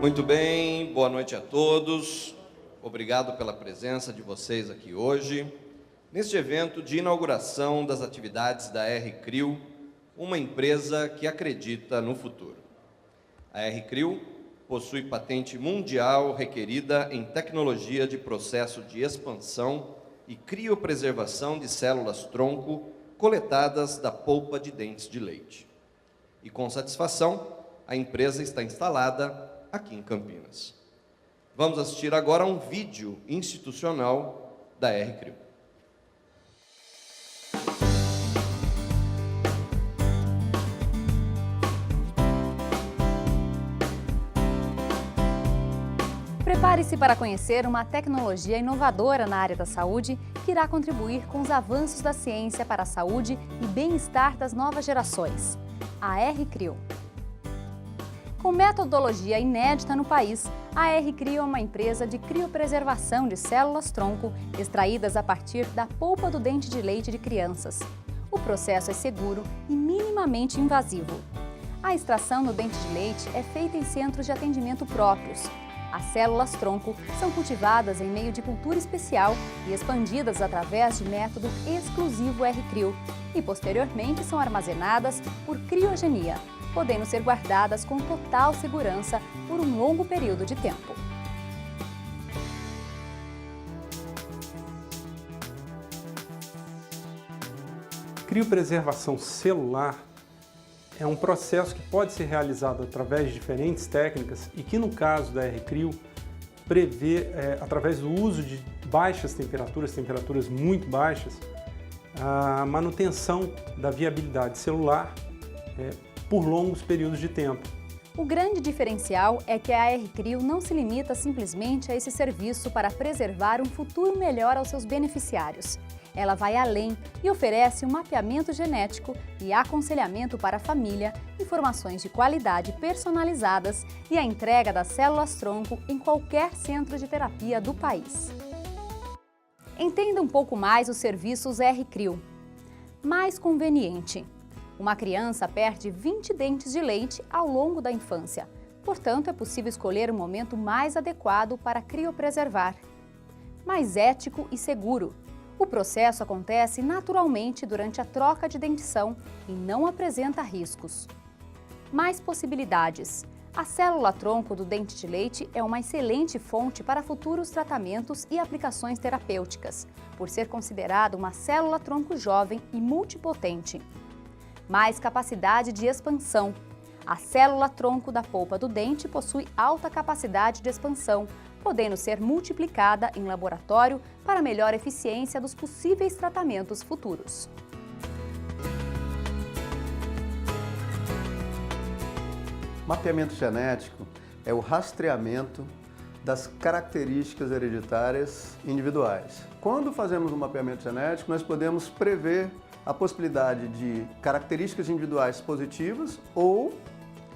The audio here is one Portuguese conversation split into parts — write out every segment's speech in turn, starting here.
Muito bem, boa noite a todos. Obrigado pela presença de vocês aqui hoje, neste evento de inauguração das atividades da R-Crio, uma empresa que acredita no futuro. A R-Crio possui patente mundial requerida em tecnologia de processo de expansão e criopreservação de células-tronco coletadas da polpa de dentes de leite. E com satisfação, a empresa está instalada aqui em Campinas. Vamos assistir agora a um vídeo institucional da R-Crio. Prepare-se para conhecer uma tecnologia inovadora na área da saúde que irá contribuir com os avanços da ciência para a saúde e bem-estar das novas gerações. A R-Crio. Com metodologia inédita no país, a R-Crio é uma empresa de criopreservação de células-tronco extraídas a partir da polpa do dente de leite de crianças. O processo é seguro e minimamente invasivo. A extração do dente de leite é feita em centros de atendimento próprios. As células-tronco são cultivadas em meio de cultura especial e expandidas através de método exclusivo R-Crio e, posteriormente, são armazenadas por criogenia, podendo ser guardadas com total segurança por um longo período de tempo. Criopreservação celular é um processo que pode ser realizado através de diferentes técnicas e que, no caso da R-Crio, prevê, através do uso de baixas temperaturas muito baixas, a manutenção da viabilidade celular por longos períodos de tempo. O grande diferencial é que a R-Crio não se limita simplesmente a esse serviço para preservar um futuro melhor aos seus beneficiários. Ela vai além e oferece um mapeamento genético e aconselhamento para a família, informações de qualidade personalizadas e a entrega das células-tronco em qualquer centro de terapia do país. Entenda um pouco mais os serviços R-Crio. Mais conveniente. Uma criança perde 20 dentes de leite ao longo da infância. Portanto, é possível escolher o momento mais adequado para criopreservar. Mais ético e seguro. O processo acontece naturalmente durante a troca de dentição e não apresenta riscos. Mais possibilidades. A célula-tronco do dente de leite é uma excelente fonte para futuros tratamentos e aplicações terapêuticas, por ser considerada uma célula-tronco jovem e multipotente. Mais capacidade de expansão. A célula-tronco da polpa do dente possui alta capacidade de expansão, podendo ser multiplicada em laboratório para melhor eficiência dos possíveis tratamentos futuros. Mapeamento genético é o rastreamento das características hereditárias individuais. Quando fazemos um mapeamento genético, nós podemos prever a possibilidade de características individuais positivas ou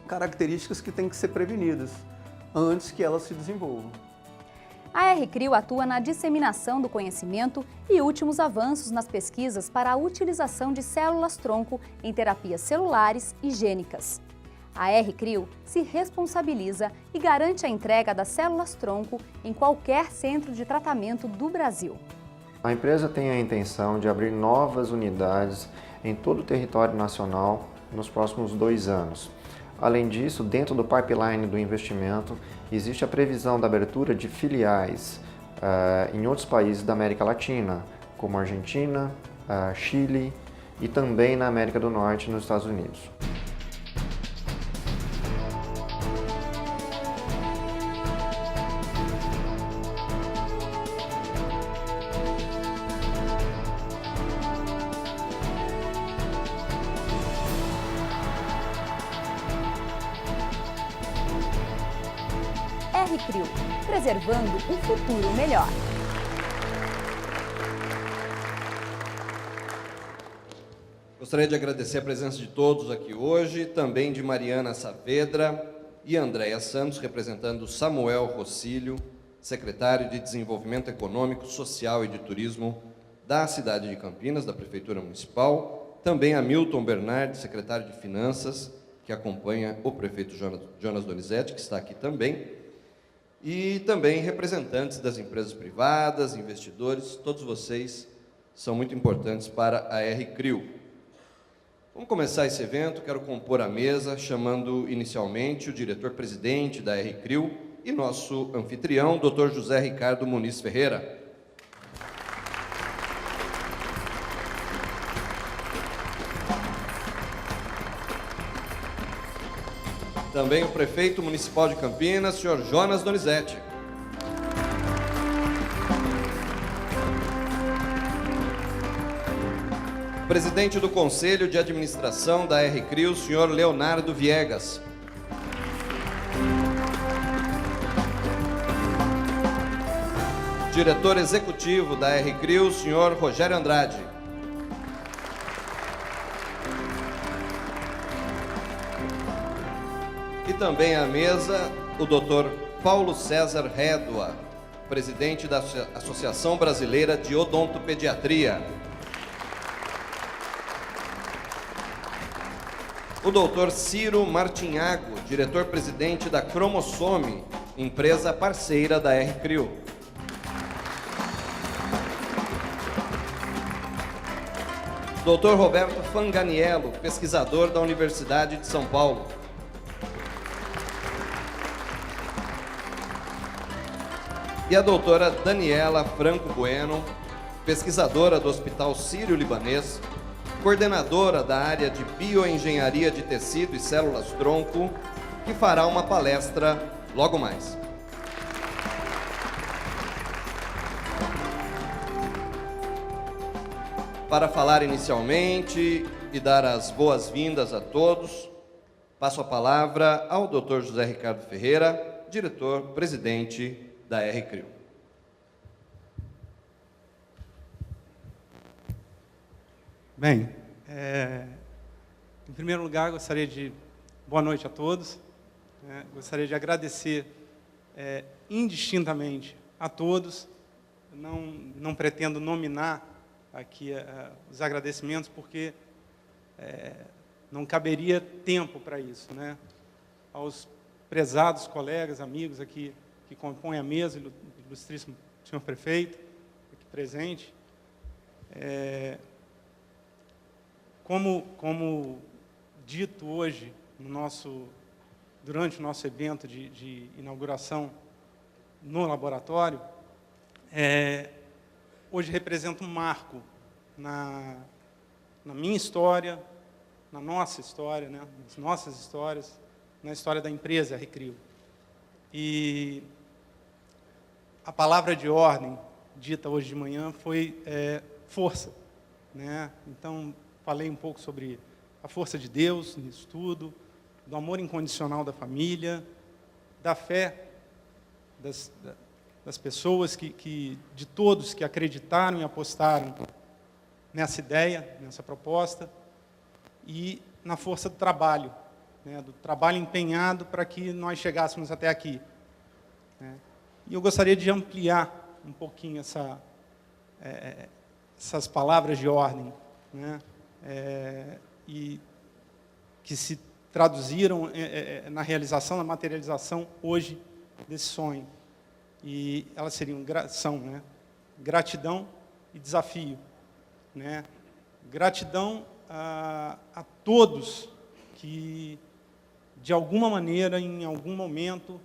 características que têm que ser prevenidas antes que elas se desenvolvam. A R-Crio atua na disseminação do conhecimento e últimos avanços nas pesquisas para a utilização de células-tronco em terapias celulares e gênicas. A R-Crio se responsabiliza e garante a entrega das células-tronco em qualquer centro de tratamento do Brasil. A empresa tem a intenção de abrir novas unidades em todo o território nacional nos próximos 2 anos. Além disso, dentro do pipeline do investimento, existe a previsão da abertura de filiais em outros países da América Latina, como Argentina, Chile e também na América do Norte, nos Estados Unidos. R-Crio, preservando um futuro melhor. Gostaria de agradecer a presença de todos aqui hoje, também de Mariana Saavedra e Andréia Santos, representando Samuel Rossílio, secretário de Desenvolvimento Econômico, Social e de Turismo da cidade de Campinas, da Prefeitura Municipal, também a Milton Bernardi, secretário de Finanças, que acompanha o prefeito Jonas Donizete, que está aqui também, e também representantes das empresas privadas, investidores, todos vocês são muito importantes para a R-CRIO. Vamos começar esse evento, quero compor a mesa, chamando inicialmente o diretor-presidente da R-CRIO e nosso anfitrião, Dr. José Ricardo Muniz Ferreira. Também o prefeito municipal de Campinas, senhor Jonas Donizete. Presidente do Conselho de Administração da R-CRIO, senhor Leonardo Viegas. Diretor executivo da R-CRIO, senhor Rogério Andrade. E também à mesa o Dr. Paulo César Rédua, presidente da Associação Brasileira de Odontopediatria. O Dr. Ciro Martinhago, diretor-presidente da Cromossome, empresa parceira da R-CRIO. Dr. Roberto Fanganiello, pesquisador da Universidade de São Paulo. E a doutora Daniela Franco Bueno, pesquisadora do Hospital Sírio-Libanês, coordenadora da área de Bioengenharia de Tecido e Células-Tronco, que fará uma palestra logo mais. Para falar inicialmente e dar as boas-vindas a todos, passo a palavra ao Dr. José Ricardo Ferreira, diretor-presidente da R-CRIO. Bem, em primeiro lugar, gostaria de... Boa noite a todos. Gostaria de agradecer indistintamente a todos. Não pretendo nominar aqui os agradecimentos, porque não caberia tempo para isso, né? Aos prezados colegas, amigos aqui que compõem a mesa, ilustríssimo senhor prefeito, aqui presente. Como dito hoje, durante o nosso evento de inauguração no laboratório, hoje representa um marco na minha história, na nossa história, né, nas nossas histórias, na história da empresa R-CRIO. E a palavra de ordem dita hoje de manhã foi força, né? Então, falei um pouco sobre a força de Deus nisso tudo, do amor incondicional da família, da fé das pessoas, de todos que acreditaram e apostaram nessa ideia, nessa proposta, e na força do trabalho, né, do trabalho empenhado para que nós chegássemos até aqui, né? E eu gostaria de ampliar um pouquinho essas palavras de ordem, né, e que se traduziram na materialização hoje desse sonho. E elas são, né, gratidão e desafio, né? Gratidão a todos que, de alguma maneira, em algum momento,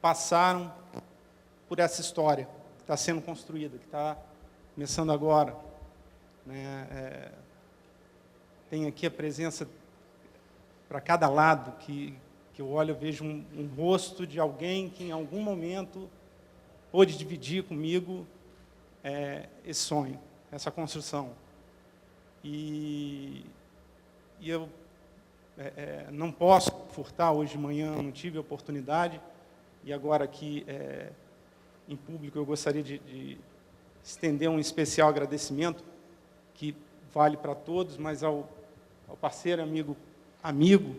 passaram por essa história que está sendo construída, que está começando agora, né? Tem aqui a presença para cada lado, que eu olho, eu vejo um rosto de alguém que, em algum momento, pôde dividir comigo esse sonho, essa construção. E eu não posso furtar, hoje de manhã não tive a oportunidade, e agora aqui em público eu gostaria de estender um especial agradecimento, que vale para todos, mas ao parceiro, amigo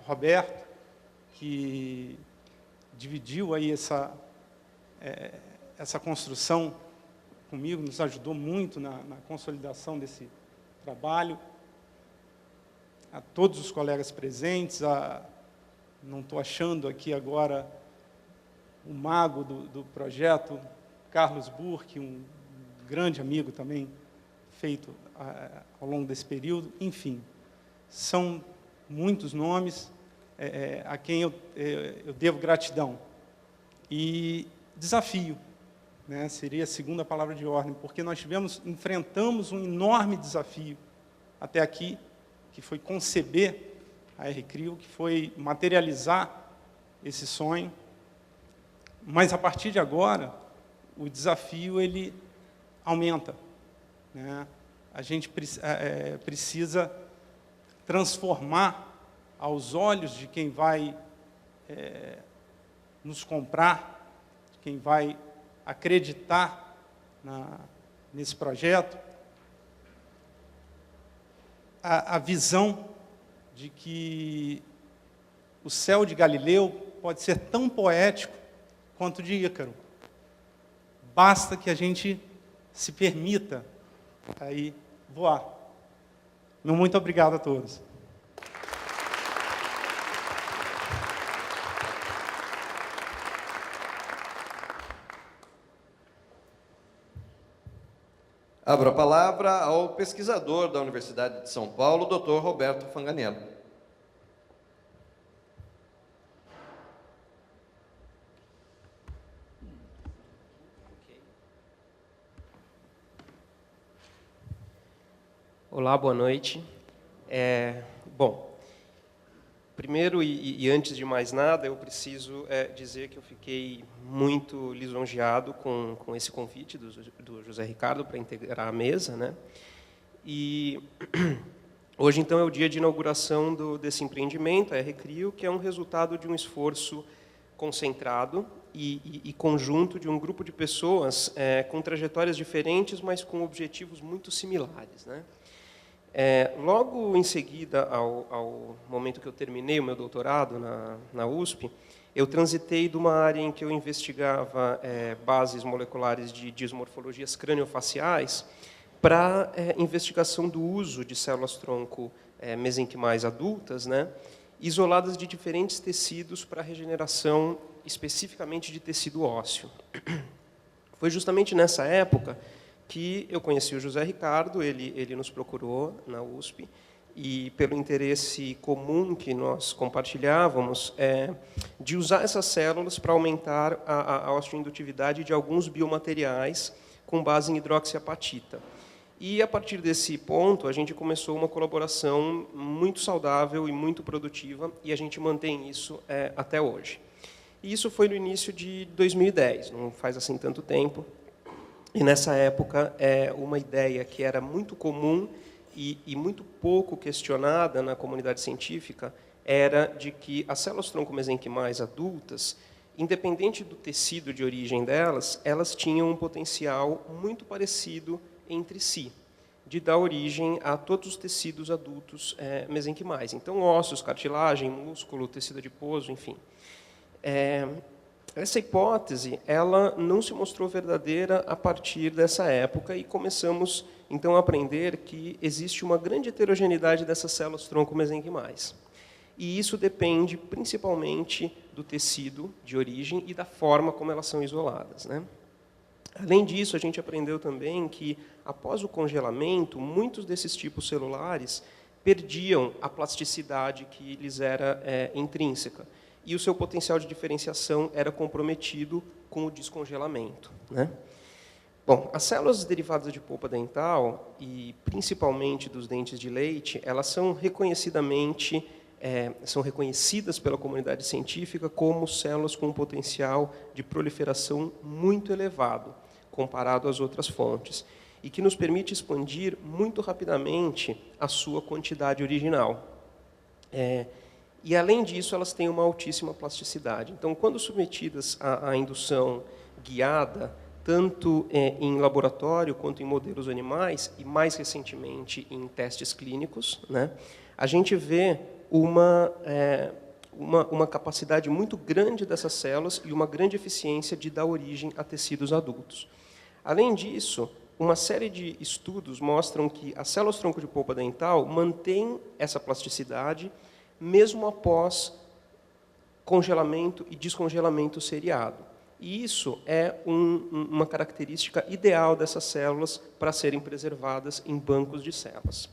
Roberto, que dividiu aí essa construção comigo, nos ajudou muito na consolidação desse trabalho. a todos os colegas presentes, não estou achando aqui agora o mago do projeto, Carlos Burke, um grande amigo também, feito ao longo desse período. Enfim, são muitos nomes a quem eu devo gratidão. E desafio, né, seria a segunda palavra de ordem, porque nós enfrentamos um enorme desafio até aqui, que foi conceber a R-Crio, que foi materializar esse sonho. Mas, a partir de agora, o desafio ele aumenta, né? A gente precisa transformar, aos olhos de quem vai nos comprar, de quem vai acreditar nesse projeto, a visão de que o céu de Galileu pode ser tão poético quanto de Ícaro. Basta que a gente se permita aí voar. Meu muito obrigado a todos. Abro a palavra ao pesquisador da Universidade de São Paulo, Dr. Roberto Fanganiello. Olá, boa noite. Bom, primeiro e antes de mais nada, eu preciso dizer que eu fiquei muito lisonjeado com esse convite do José Ricardo para integrar a mesa, né? E hoje, então, é o dia de inauguração desse empreendimento, a R-Crio, que é um resultado de um esforço concentrado e conjunto de um grupo de pessoas com trajetórias diferentes, mas com objetivos muito similares, né? Logo em seguida ao momento que eu terminei o meu doutorado na USP, eu transitei de uma área em que eu investigava bases moleculares de dismorfologias craniofaciais para investigação do uso de células-tronco mesenquimais adultas, né, isoladas de diferentes tecidos para regeneração, especificamente de tecido ósseo. Foi justamente nessa época que eu conheci o José Ricardo, ele nos procurou na USP, e pelo interesse comum que nós compartilhávamos, de usar essas células para aumentar a osteoindutividade de alguns biomateriais com base em hidroxiapatita. E, a partir desse ponto, a gente começou uma colaboração muito saudável e muito produtiva, e a gente mantém isso até hoje. E isso foi no início de 2010, não faz assim tanto tempo. E, nessa época, uma ideia que era muito comum e muito pouco questionada na comunidade científica era de que as células-tronco mesenquimais adultas, independente do tecido de origem delas, elas tinham um potencial muito parecido entre si, de dar origem a todos os tecidos adultos mesenquimais. Então, ossos, cartilagem, músculo, tecido adiposo, enfim. Essa hipótese ela não se mostrou verdadeira a partir dessa época e começamos, então, a aprender que existe uma grande heterogeneidade dessas células-tronco mesenquimais. E isso depende principalmente do tecido de origem e da forma como elas são isoladas, né? Além disso, a gente aprendeu também que, após o congelamento, muitos desses tipos celulares perdiam a plasticidade que lhes era intrínseca, e o seu potencial de diferenciação era comprometido com o descongelamento, né? Bom, as células derivadas de polpa dental, e principalmente dos dentes de leite, elas são reconhecidas pela comunidade científica como células com um potencial de proliferação muito elevado, comparado às outras fontes, e que nos permite expandir muito rapidamente a sua quantidade original. E, além disso, elas têm uma altíssima plasticidade. Então, quando submetidas à indução guiada, tanto em laboratório quanto em modelos animais, e mais recentemente em testes clínicos, né, a gente vê uma capacidade muito grande dessas células e uma grande eficiência de dar origem a tecidos adultos. Além disso, uma série de estudos mostram que as células-tronco de polpa dental mantêm essa plasticidade mesmo após congelamento e descongelamento seriado. E isso é uma característica ideal dessas células para serem preservadas em bancos de células.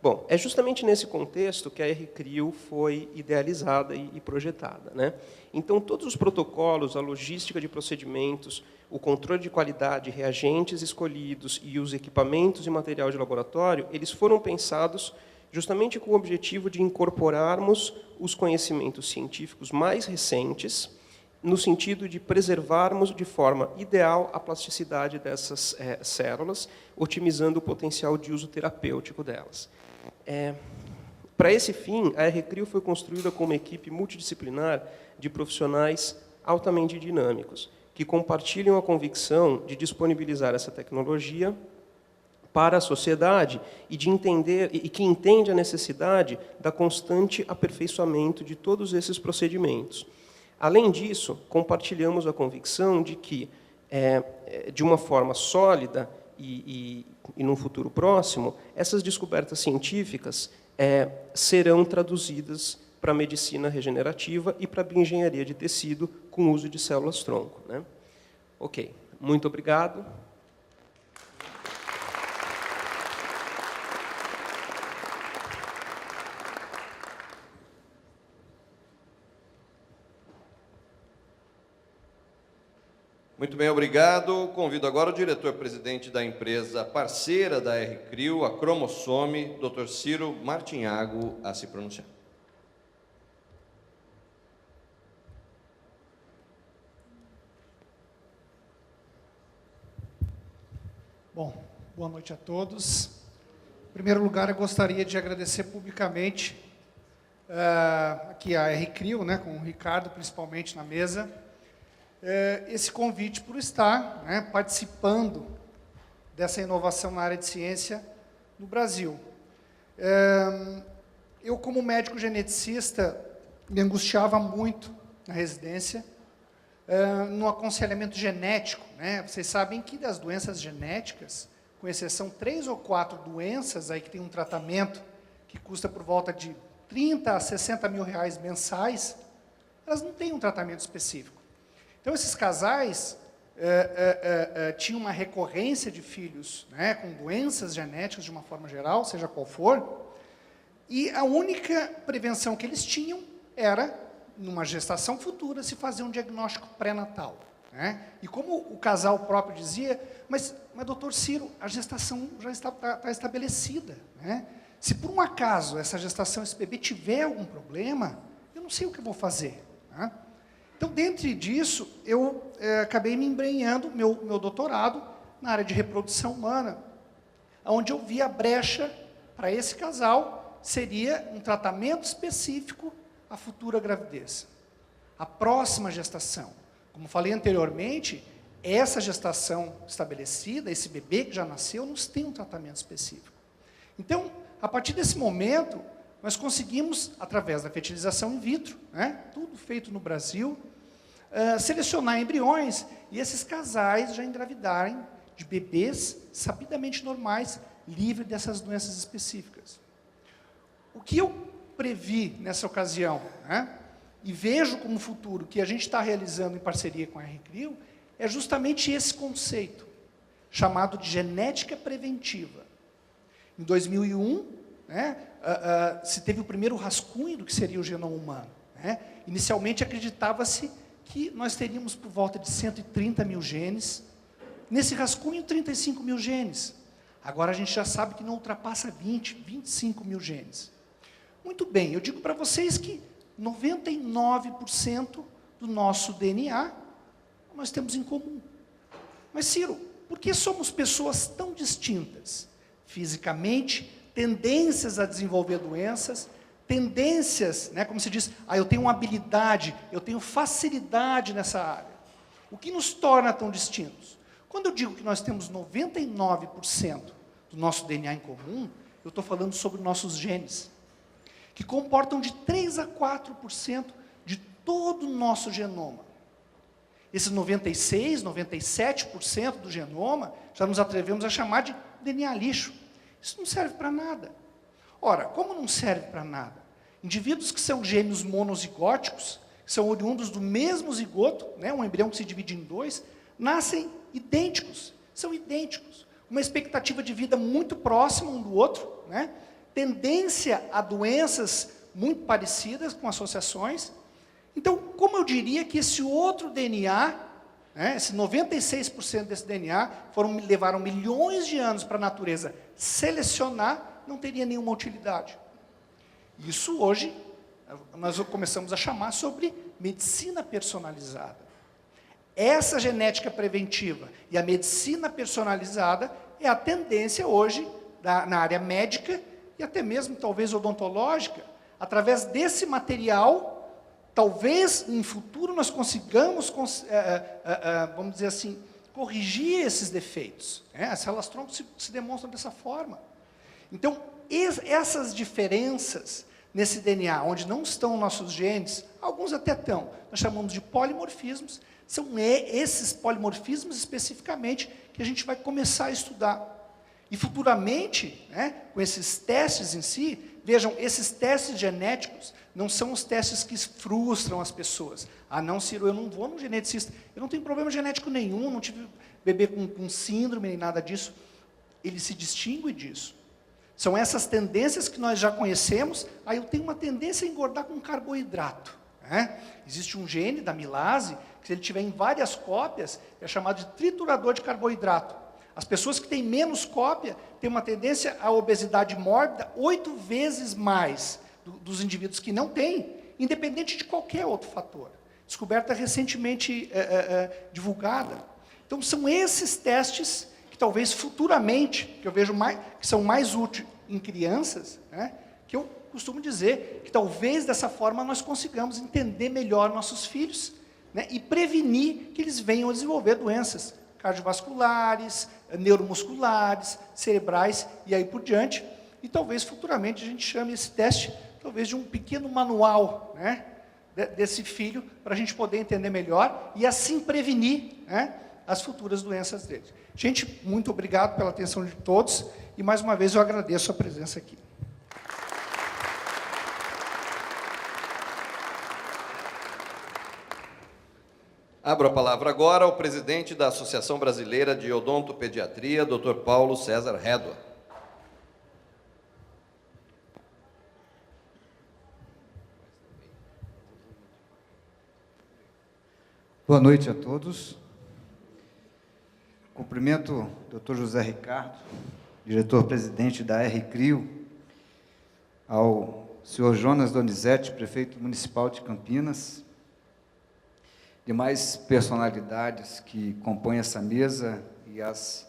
Bom, é justamente nesse contexto que a R-Crio foi idealizada e projetada, né? Então, todos os protocolos, a logística de procedimentos, o controle de qualidade, reagentes escolhidos e os equipamentos e material de laboratório, eles foram pensados justamente com o objetivo de incorporarmos os conhecimentos científicos mais recentes, no sentido de preservarmos de forma ideal a plasticidade dessas células, otimizando o potencial de uso terapêutico delas. Para esse fim, a R-Crio foi construída como uma equipe multidisciplinar de profissionais altamente dinâmicos, que compartilham a convicção de disponibilizar essa tecnologia para a sociedade e que entende a necessidade da constante aperfeiçoamento de todos esses procedimentos. Além disso, compartilhamos a convicção de que, de uma forma sólida e num futuro próximo, essas descobertas científicas serão traduzidas para a medicina regenerativa e para a bioengenharia de tecido com uso de células-tronco, né? Ok, muito obrigado. Muito bem, obrigado. Convido agora o diretor-presidente da empresa parceira da R-Crio, a Cromossome, Dr. Ciro Martinhago, a se pronunciar. Bom, boa noite a todos. Em primeiro lugar, eu gostaria de agradecer publicamente aqui a R-Crio, né, com o Ricardo principalmente na mesa, esse convite por estar, né, participando dessa inovação na área de ciência no Brasil. Eu, como médico geneticista, me angustiava muito na residência, no aconselhamento genético, né? Vocês sabem que das doenças genéticas, com exceção 3 ou 4 doenças aí que tem um tratamento que custa por volta de 30 a 60 mil reais mensais, elas não têm um tratamento específico. Então, esses casais tinham uma recorrência de filhos, né, com doenças genéticas de uma forma geral, seja qual for, e a única prevenção que eles tinham era, numa gestação futura, se fazer um diagnóstico pré-natal, né? E como o casal próprio dizia, mas doutor Ciro, a gestação já está estabelecida, né? Se por um acaso essa gestação, esse bebê tiver algum problema, eu não sei o que eu vou fazer, né? Então, dentro disso, eu acabei me embrenhando meu doutorado na área de reprodução humana, onde eu vi a brecha para esse casal, seria um tratamento específico à futura gravidez. A próxima gestação. Como falei anteriormente, essa gestação estabelecida, esse bebê que já nasceu, não tem um tratamento específico. Então, a partir desse momento, nós conseguimos, através da fertilização in vitro, né, tudo feito no Brasil, selecionar embriões e esses casais já engravidarem de bebês sabidamente normais, livres dessas doenças específicas. O que eu previ nessa ocasião, né, e vejo como futuro que a gente está realizando em parceria com a R-Crio, é justamente esse conceito, chamado de genética preventiva. Em 2001, né, se teve o primeiro rascunho do que seria o genoma humano, né? Inicialmente acreditava-se que nós teríamos por volta de 130 mil genes, nesse rascunho 35 mil genes. Agora a gente já sabe que não ultrapassa 25 mil genes. Muito bem, eu digo para vocês que 99% do nosso DNA nós temos em comum. Mas, Ciro, por que somos pessoas tão distintas? Fisicamente, tendências a desenvolver doenças, tendências, né, como se diz, eu tenho uma habilidade, eu tenho facilidade nessa área. O que nos torna tão distintos? Quando eu digo que nós temos 99% do nosso DNA em comum, eu estou falando sobre nossos genes, que comportam de 3 a 4% de todo o nosso genoma. Esses 96%, 97% do genoma, já nos atrevemos a chamar de DNA lixo. Isso não serve para nada. Ora, como não serve para nada? Indivíduos que são gêmeos monozigóticos, que são oriundos do mesmo zigoto, né, um embrião que se divide em dois, nascem idênticos, são idênticos. Uma expectativa de vida muito próxima um do outro, né, tendência a doenças muito parecidas, com associações. Então, como eu diria que esse outro DNA, né, esse 96% desse DNA, levaram milhões de anos para a natureza selecionar, não teria nenhuma utilidade? Isso hoje, nós começamos a chamar sobre medicina personalizada. Essa genética preventiva e a medicina personalizada é a tendência hoje na área médica e até mesmo, talvez, odontológica. Através desse material, talvez, em futuro, nós consigamos, vamos dizer assim, corrigir esses defeitos. As células-tronco se demonstram dessa forma. Então, essas diferenças nesse DNA, onde não estão nossos genes, alguns até estão, nós chamamos de polimorfismos, são esses polimorfismos especificamente que a gente vai começar a estudar. E futuramente, né, com esses testes em si, vejam, esses testes genéticos não são os testes que frustram as pessoas. Ah, não, Ciro, eu não vou no geneticista, eu não tenho problema genético nenhum, não tive bebê com síndrome nem nada disso. Ele se distingue disso. São essas tendências que nós já conhecemos. Aí eu tenho uma tendência a engordar com carboidrato. Né? Existe um gene da amilase, que se ele tiver em várias cópias, é chamado de triturador de carboidrato. As pessoas que têm menos cópia têm uma tendência à obesidade mórbida 8 vezes mais dos indivíduos que não têm, independente de qualquer outro fator. Descoberta recentemente divulgada. Então, são esses testes que talvez futuramente, que eu vejo que são mais úteis em crianças, né, que eu costumo dizer que talvez dessa forma nós consigamos entender melhor nossos filhos, né, e prevenir que eles venham a desenvolver doenças cardiovasculares, neuromusculares, cerebrais e aí por diante. E talvez futuramente a gente chame esse teste talvez de um pequeno manual, né, desse filho, para a gente poder entender melhor e assim prevenir, né, as futuras doenças dele. Gente, muito obrigado pela atenção de todos e mais uma vez eu agradeço a presença aqui. Abro a palavra agora ao presidente da Associação Brasileira de Odontopediatria, Dr. Paulo César Redua. Boa noite a todos. Cumprimento o Dr. José Ricardo, diretor-presidente da R-CRIO, ao senhor Jonas Donizete, prefeito municipal de Campinas, demais personalidades que compõem essa mesa e as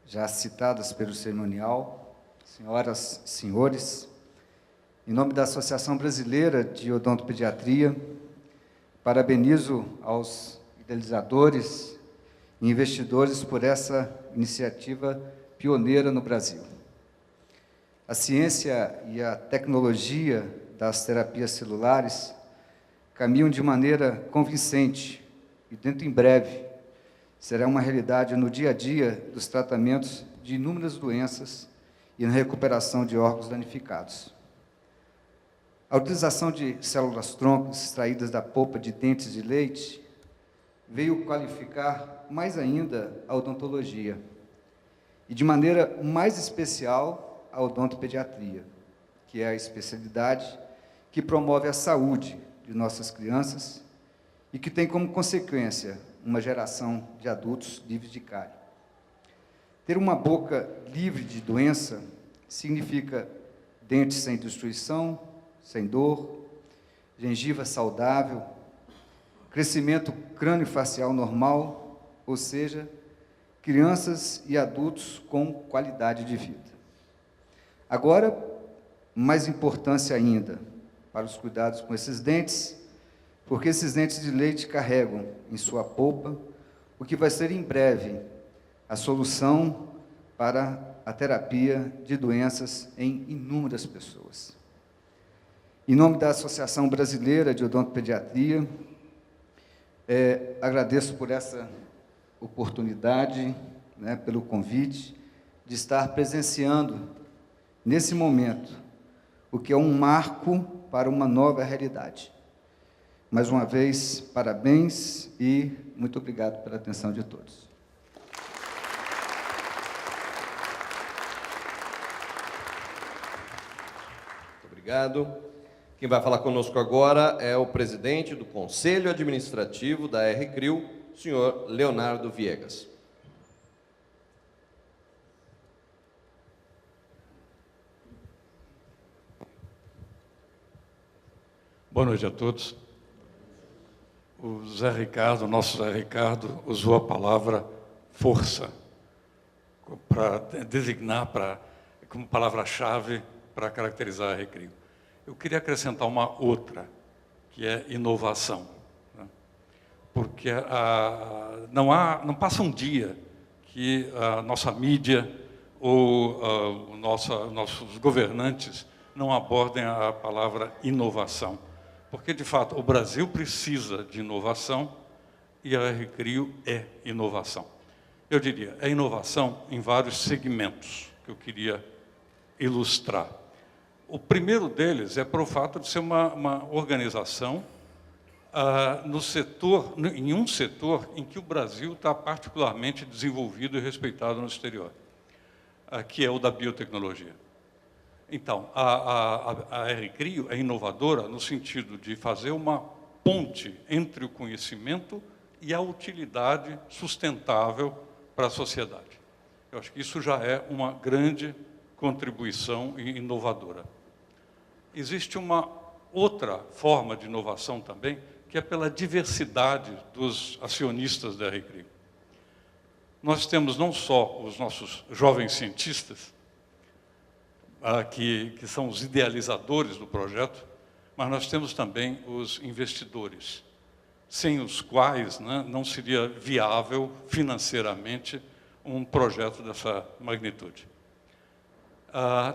já citadas pelo cerimonial, senhoras e senhores, em nome da Associação Brasileira de Odontopediatria, parabenizo aos idealizadores e investidores por essa iniciativa pioneira no Brasil. A ciência e a tecnologia das terapias celulares caminham de maneira convincente e, dentro em breve, será uma realidade no dia a dia dos tratamentos de inúmeras doenças e na recuperação de órgãos danificados. A utilização de células-tronco extraídas da polpa de dentes de leite veio qualificar mais ainda a odontologia e, de maneira mais especial, a odontopediatria, que é a especialidade que promove a saúde de nossas crianças e que tem como consequência uma geração de adultos livres de cárie. Ter uma boca livre de doença significa dentes sem destruição, sem dor, gengiva saudável, crescimento crânio-facial normal, ou seja, crianças e adultos com qualidade de vida. Agora, mais importância ainda para os cuidados com esses dentes, porque esses dentes de leite carregam em sua polpa o que vai ser em breve a solução para a terapia de doenças em inúmeras pessoas. Em nome da Associação Brasileira de Odontopediatria, Agradeço por essa oportunidade, né, pelo convite, de estar presenciando, nesse momento, o que é um marco para uma nova realidade. Mais uma vez, parabéns e muito obrigado pela atenção de todos. Muito obrigado. Quem vai falar conosco agora é o presidente do Conselho Administrativo da R-CRIU, o senhor Leonardo Viegas. Boa noite a todos. O nosso Zé Ricardo, usou a palavra força para designar como palavra-chave para caracterizar a R-CRIU. Eu queria acrescentar uma outra, que é inovação, né? Porque não passa um dia que a nossa mídia ou nossos governantes não abordem a palavra inovação. Porque, de fato, o Brasil precisa de inovação e a R-CRIU é inovação. Eu diria, é inovação em vários segmentos que eu queria ilustrar. O primeiro deles é por o fato de ser uma organização em um setor em que o Brasil está particularmente desenvolvido e respeitado no exterior, que é o da biotecnologia. Então, a R-CRIU é inovadora no sentido de fazer uma ponte entre o conhecimento e a utilidade sustentável para a sociedade. Eu acho que isso já é uma grande contribuição inovadora. Existe uma outra forma de inovação também, que é pela diversidade dos acionistas da R-CRIU. Nós temos não só os nossos jovens cientistas, que são os idealizadores do projeto, mas nós temos também os investidores, sem os quais, né, não seria viável financeiramente um projeto dessa magnitude.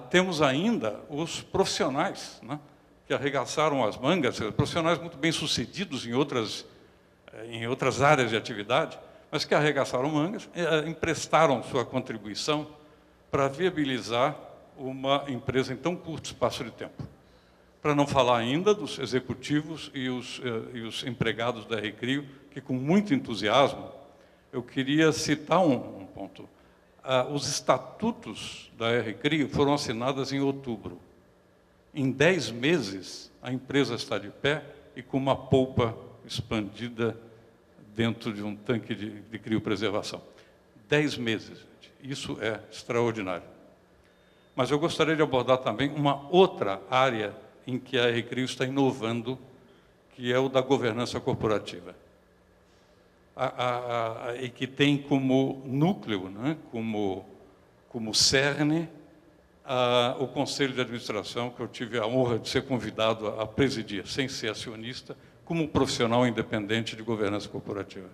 Temos ainda os profissionais, né, que arregaçaram as mangas, profissionais muito bem-sucedidos em outras áreas de atividade, mas que arregaçaram mangas, emprestaram sua contribuição para viabilizar uma empresa em tão curto espaço de tempo. Para não falar ainda dos executivos e os empregados da R-CRIU, que com muito entusiasmo, eu queria citar um ponto. Os estatutos da R-CRIU foram assinados em outubro. Em 10 meses, a empresa está de pé e com uma polpa expandida dentro de um tanque de criopreservação. 10 meses, gente. Isso é extraordinário. Mas eu gostaria de abordar também uma outra área em que a R-CRIU está inovando, que é o da governança corporativa. E que tem como núcleo, né, como cerne, o Conselho de Administração, que eu tive a honra de ser convidado a presidir, sem ser acionista, como profissional independente de governança corporativa.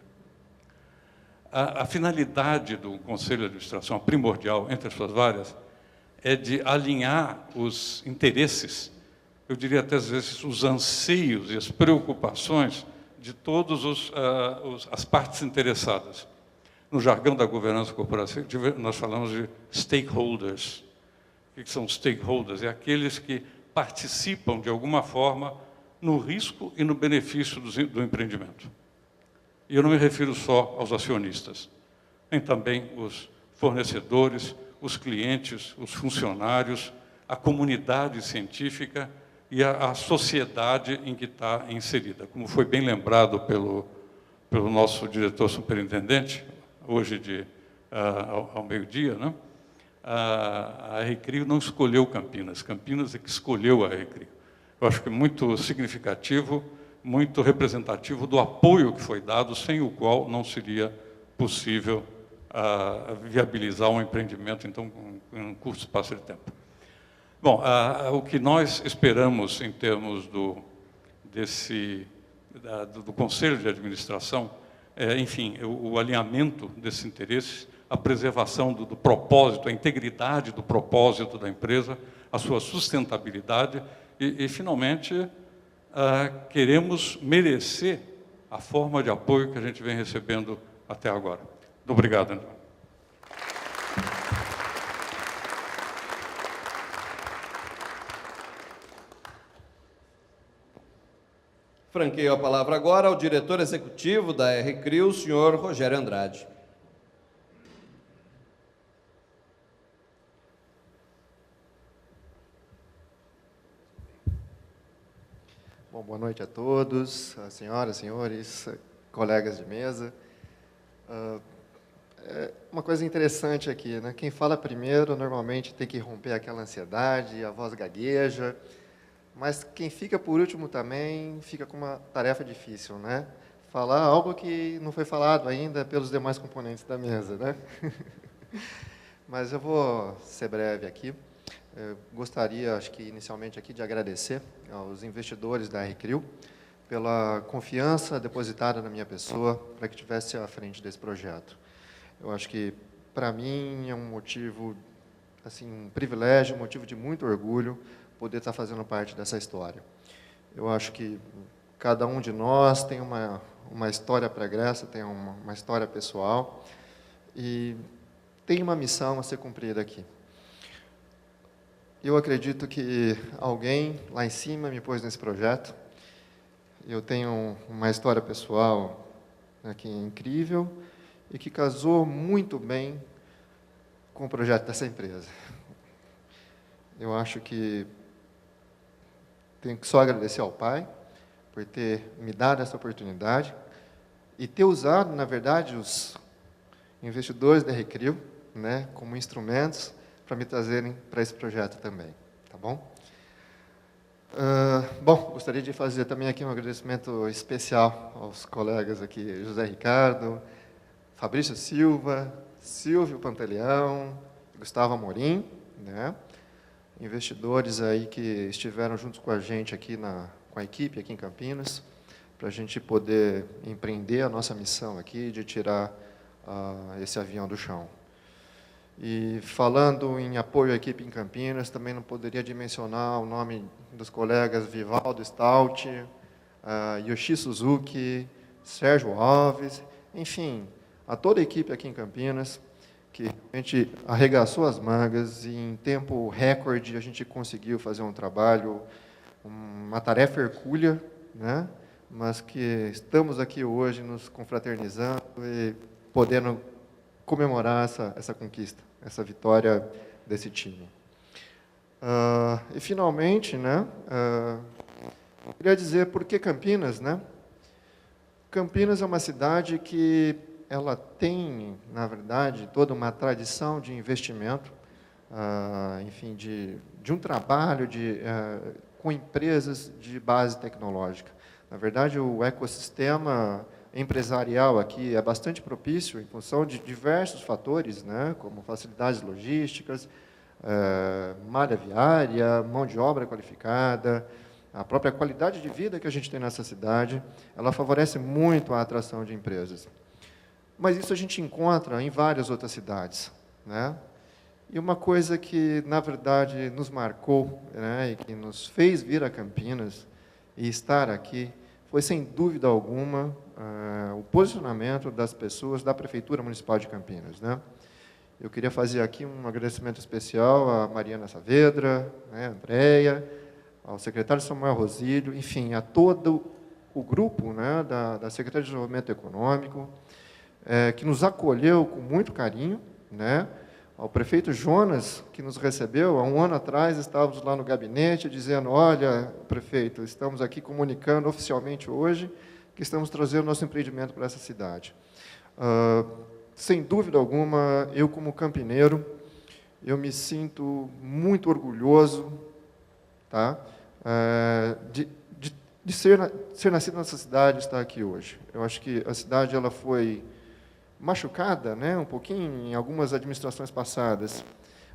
A finalidade do Conselho de Administração, a primordial, entre as suas várias, é de alinhar os interesses, eu diria até às vezes os anseios e as preocupações de todas as partes interessadas. No jargão da governança corporativa, nós falamos de stakeholders. O que são stakeholders? É aqueles que participam, de alguma forma, no risco e no benefício do empreendimento. E eu não me refiro só aos acionistas, tem também os fornecedores, os clientes, os funcionários, a comunidade científica e a sociedade em que está inserida. Como foi bem lembrado pelo nosso diretor superintendente, hoje ao meio-dia, né? A R-CRIU não escolheu Campinas, Campinas é que escolheu a R-CRIU. Eu acho que é muito significativo, muito representativo do apoio que foi dado, sem o qual não seria possível viabilizar um empreendimento em um curto espaço de tempo. Bom, o que nós esperamos em termos do Conselho de Administração é, enfim, o alinhamento desses interesses, a preservação do propósito, a integridade do propósito da empresa, a sua sustentabilidade e finalmente, queremos merecer a forma de apoio que a gente vem recebendo até agora. Muito obrigado, André. Franqueio a palavra agora ao diretor executivo da RCRIO, o senhor Rogério Andrade. Bom, boa noite a todos, senhoras, senhores, colegas de mesa. Uma coisa interessante aqui, né? Quem fala primeiro normalmente tem que romper aquela ansiedade, a voz gagueja, mas quem fica por último também fica com uma tarefa difícil, né? Falar algo que não foi falado ainda pelos demais componentes da mesa, né? Mas eu vou ser breve aqui. Eu gostaria, acho que inicialmente aqui, de agradecer aos investidores da RCRIO pela confiança depositada na minha pessoa para que estivesse à frente desse projeto. Eu acho que, para mim, é um motivo, assim, um privilégio, um motivo de muito orgulho poder estar fazendo parte dessa história. Eu acho que cada um de nós tem uma história pregressa, tem uma história pessoal e tem uma missão a ser cumprida aqui. Eu acredito que alguém lá em cima me pôs nesse projeto. Eu tenho uma história pessoal aqui incrível e que casou muito bem com o projeto dessa empresa. Eu acho que tenho que só agradecer ao pai por ter me dado essa oportunidade e ter usado, na verdade, os investidores da RCRIO, né, como instrumentos para me trazerem para esse projeto também, tá bom? Bom, gostaria de fazer também aqui um agradecimento especial aos colegas aqui, José Ricardo, Fabrício Silva, Silvio Pantaleão, Gustavo Amorim, né? Investidores aí que estiveram juntos com a gente aqui com a equipe aqui em Campinas, para a gente poder empreender a nossa missão aqui de tirar esse avião do chão. E falando em apoio à equipe em Campinas, também não poderia dimensionar o nome dos colegas Vivaldo Stout, Yoshi Suzuki, Sérgio Alves, enfim, a toda a equipe aqui em Campinas, que realmente arregaçou as mangas e em tempo recorde a gente conseguiu fazer um trabalho, uma tarefa hercúlea, né? Mas que estamos aqui hoje nos confraternizando e podendo comemorar essa conquista, essa vitória desse time. E, finalmente, né, eu queria dizer por que Campinas, né? Campinas é uma cidade que ela tem, na verdade, toda uma tradição de investimento, enfim, de um trabalho com empresas de base tecnológica. Na verdade, o ecossistema empresarial aqui é bastante propício em função de diversos fatores, né, como facilidades logísticas, malha viária, mão de obra qualificada, a própria qualidade de vida que a gente tem nessa cidade, ela favorece muito a atração de empresas. Mas isso a gente encontra em várias outras cidades, né? E uma coisa que, na verdade, nos marcou, né, e que nos fez vir a Campinas e estar aqui, foi, sem dúvida alguma, o posicionamento das pessoas da Prefeitura Municipal de Campinas, né? Eu queria fazer aqui um agradecimento especial a Mariana Saavedra, né, a Andréia, ao secretário Samuel Rosílio, enfim, a todo o grupo, né, da Secretaria de Desenvolvimento Econômico, que nos acolheu com muito carinho, né? Ao prefeito Jonas, que nos recebeu, há um ano atrás, estávamos lá no gabinete, dizendo, olha, prefeito, estamos aqui comunicando oficialmente hoje que estamos trazendo nosso empreendimento para essa cidade. Sem dúvida alguma, eu, como campineiro, eu me sinto muito orgulhoso, tá? De ser nascido nessa cidade e estar aqui hoje. Eu acho que a cidade ela foi machucada, né, um pouquinho em algumas administrações passadas,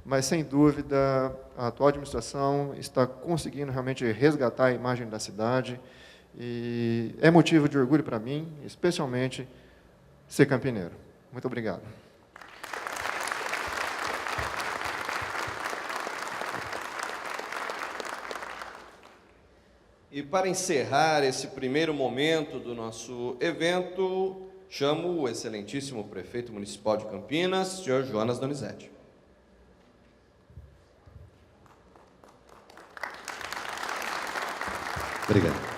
mas, sem dúvida, a atual administração está conseguindo realmente resgatar a imagem da cidade e é motivo de orgulho para mim, especialmente, ser campineiro. Muito obrigado. E para encerrar esse primeiro momento do nosso evento, chamo o excelentíssimo prefeito municipal de Campinas, senhor Jonas Donizete. Obrigado.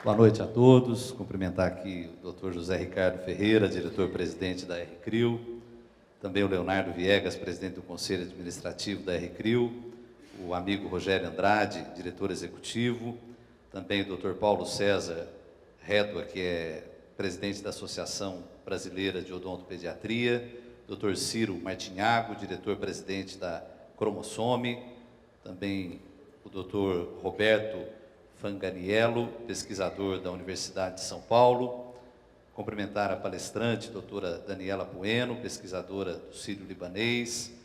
Boa noite a todos. Cumprimentar aqui o Dr. José Ricardo Ferreira, diretor-presidente da RCRIO, também o Leonardo Viegas, presidente do Conselho Administrativo da RCRIO, o amigo Rogério Andrade, diretor executivo, também o Dr. Paulo César Rétua, que é presidente da Associação Brasileira de Odontopediatria, Dr. Ciro Martinhago, diretor-presidente da Cromossome, também o Dr. Roberto Fanganiello, pesquisador da Universidade de São Paulo, cumprimentar a palestrante, doutora Daniela Bueno, pesquisadora do Sírio-Libanês,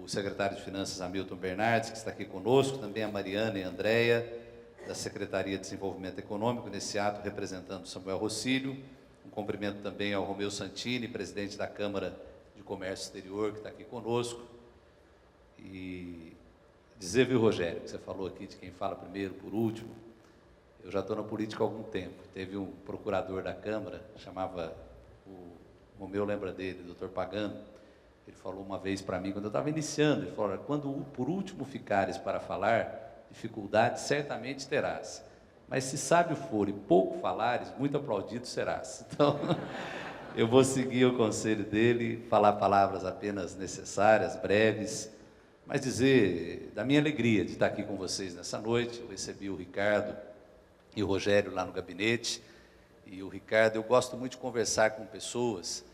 o secretário de Finanças, Hamilton Bernardes, que está aqui conosco, também a Mariana e a Andréia, da Secretaria de Desenvolvimento Econômico, nesse ato representando Samuel Rossílio. Um cumprimento também ao Romeu Santini, presidente da Câmara de Comércio Exterior, que está aqui conosco. E dizer, viu, Rogério, que você falou aqui de quem fala primeiro, por último, eu já estou na política há algum tempo. Teve um procurador da Câmara, chamava, o Romeu lembra dele, o doutor Pagano. Ele falou uma vez para mim, quando eu estava iniciando, ele falou: quando por último ficares para falar, dificuldade certamente terás, mas se sábio for e pouco falares, muito aplaudido serás. Então, eu vou seguir o conselho dele, falar palavras apenas necessárias, breves, mas dizer da minha alegria de estar aqui com vocês nessa noite. Eu recebi o Ricardo e o Rogério lá no gabinete, e o Ricardo, eu gosto muito de conversar com pessoas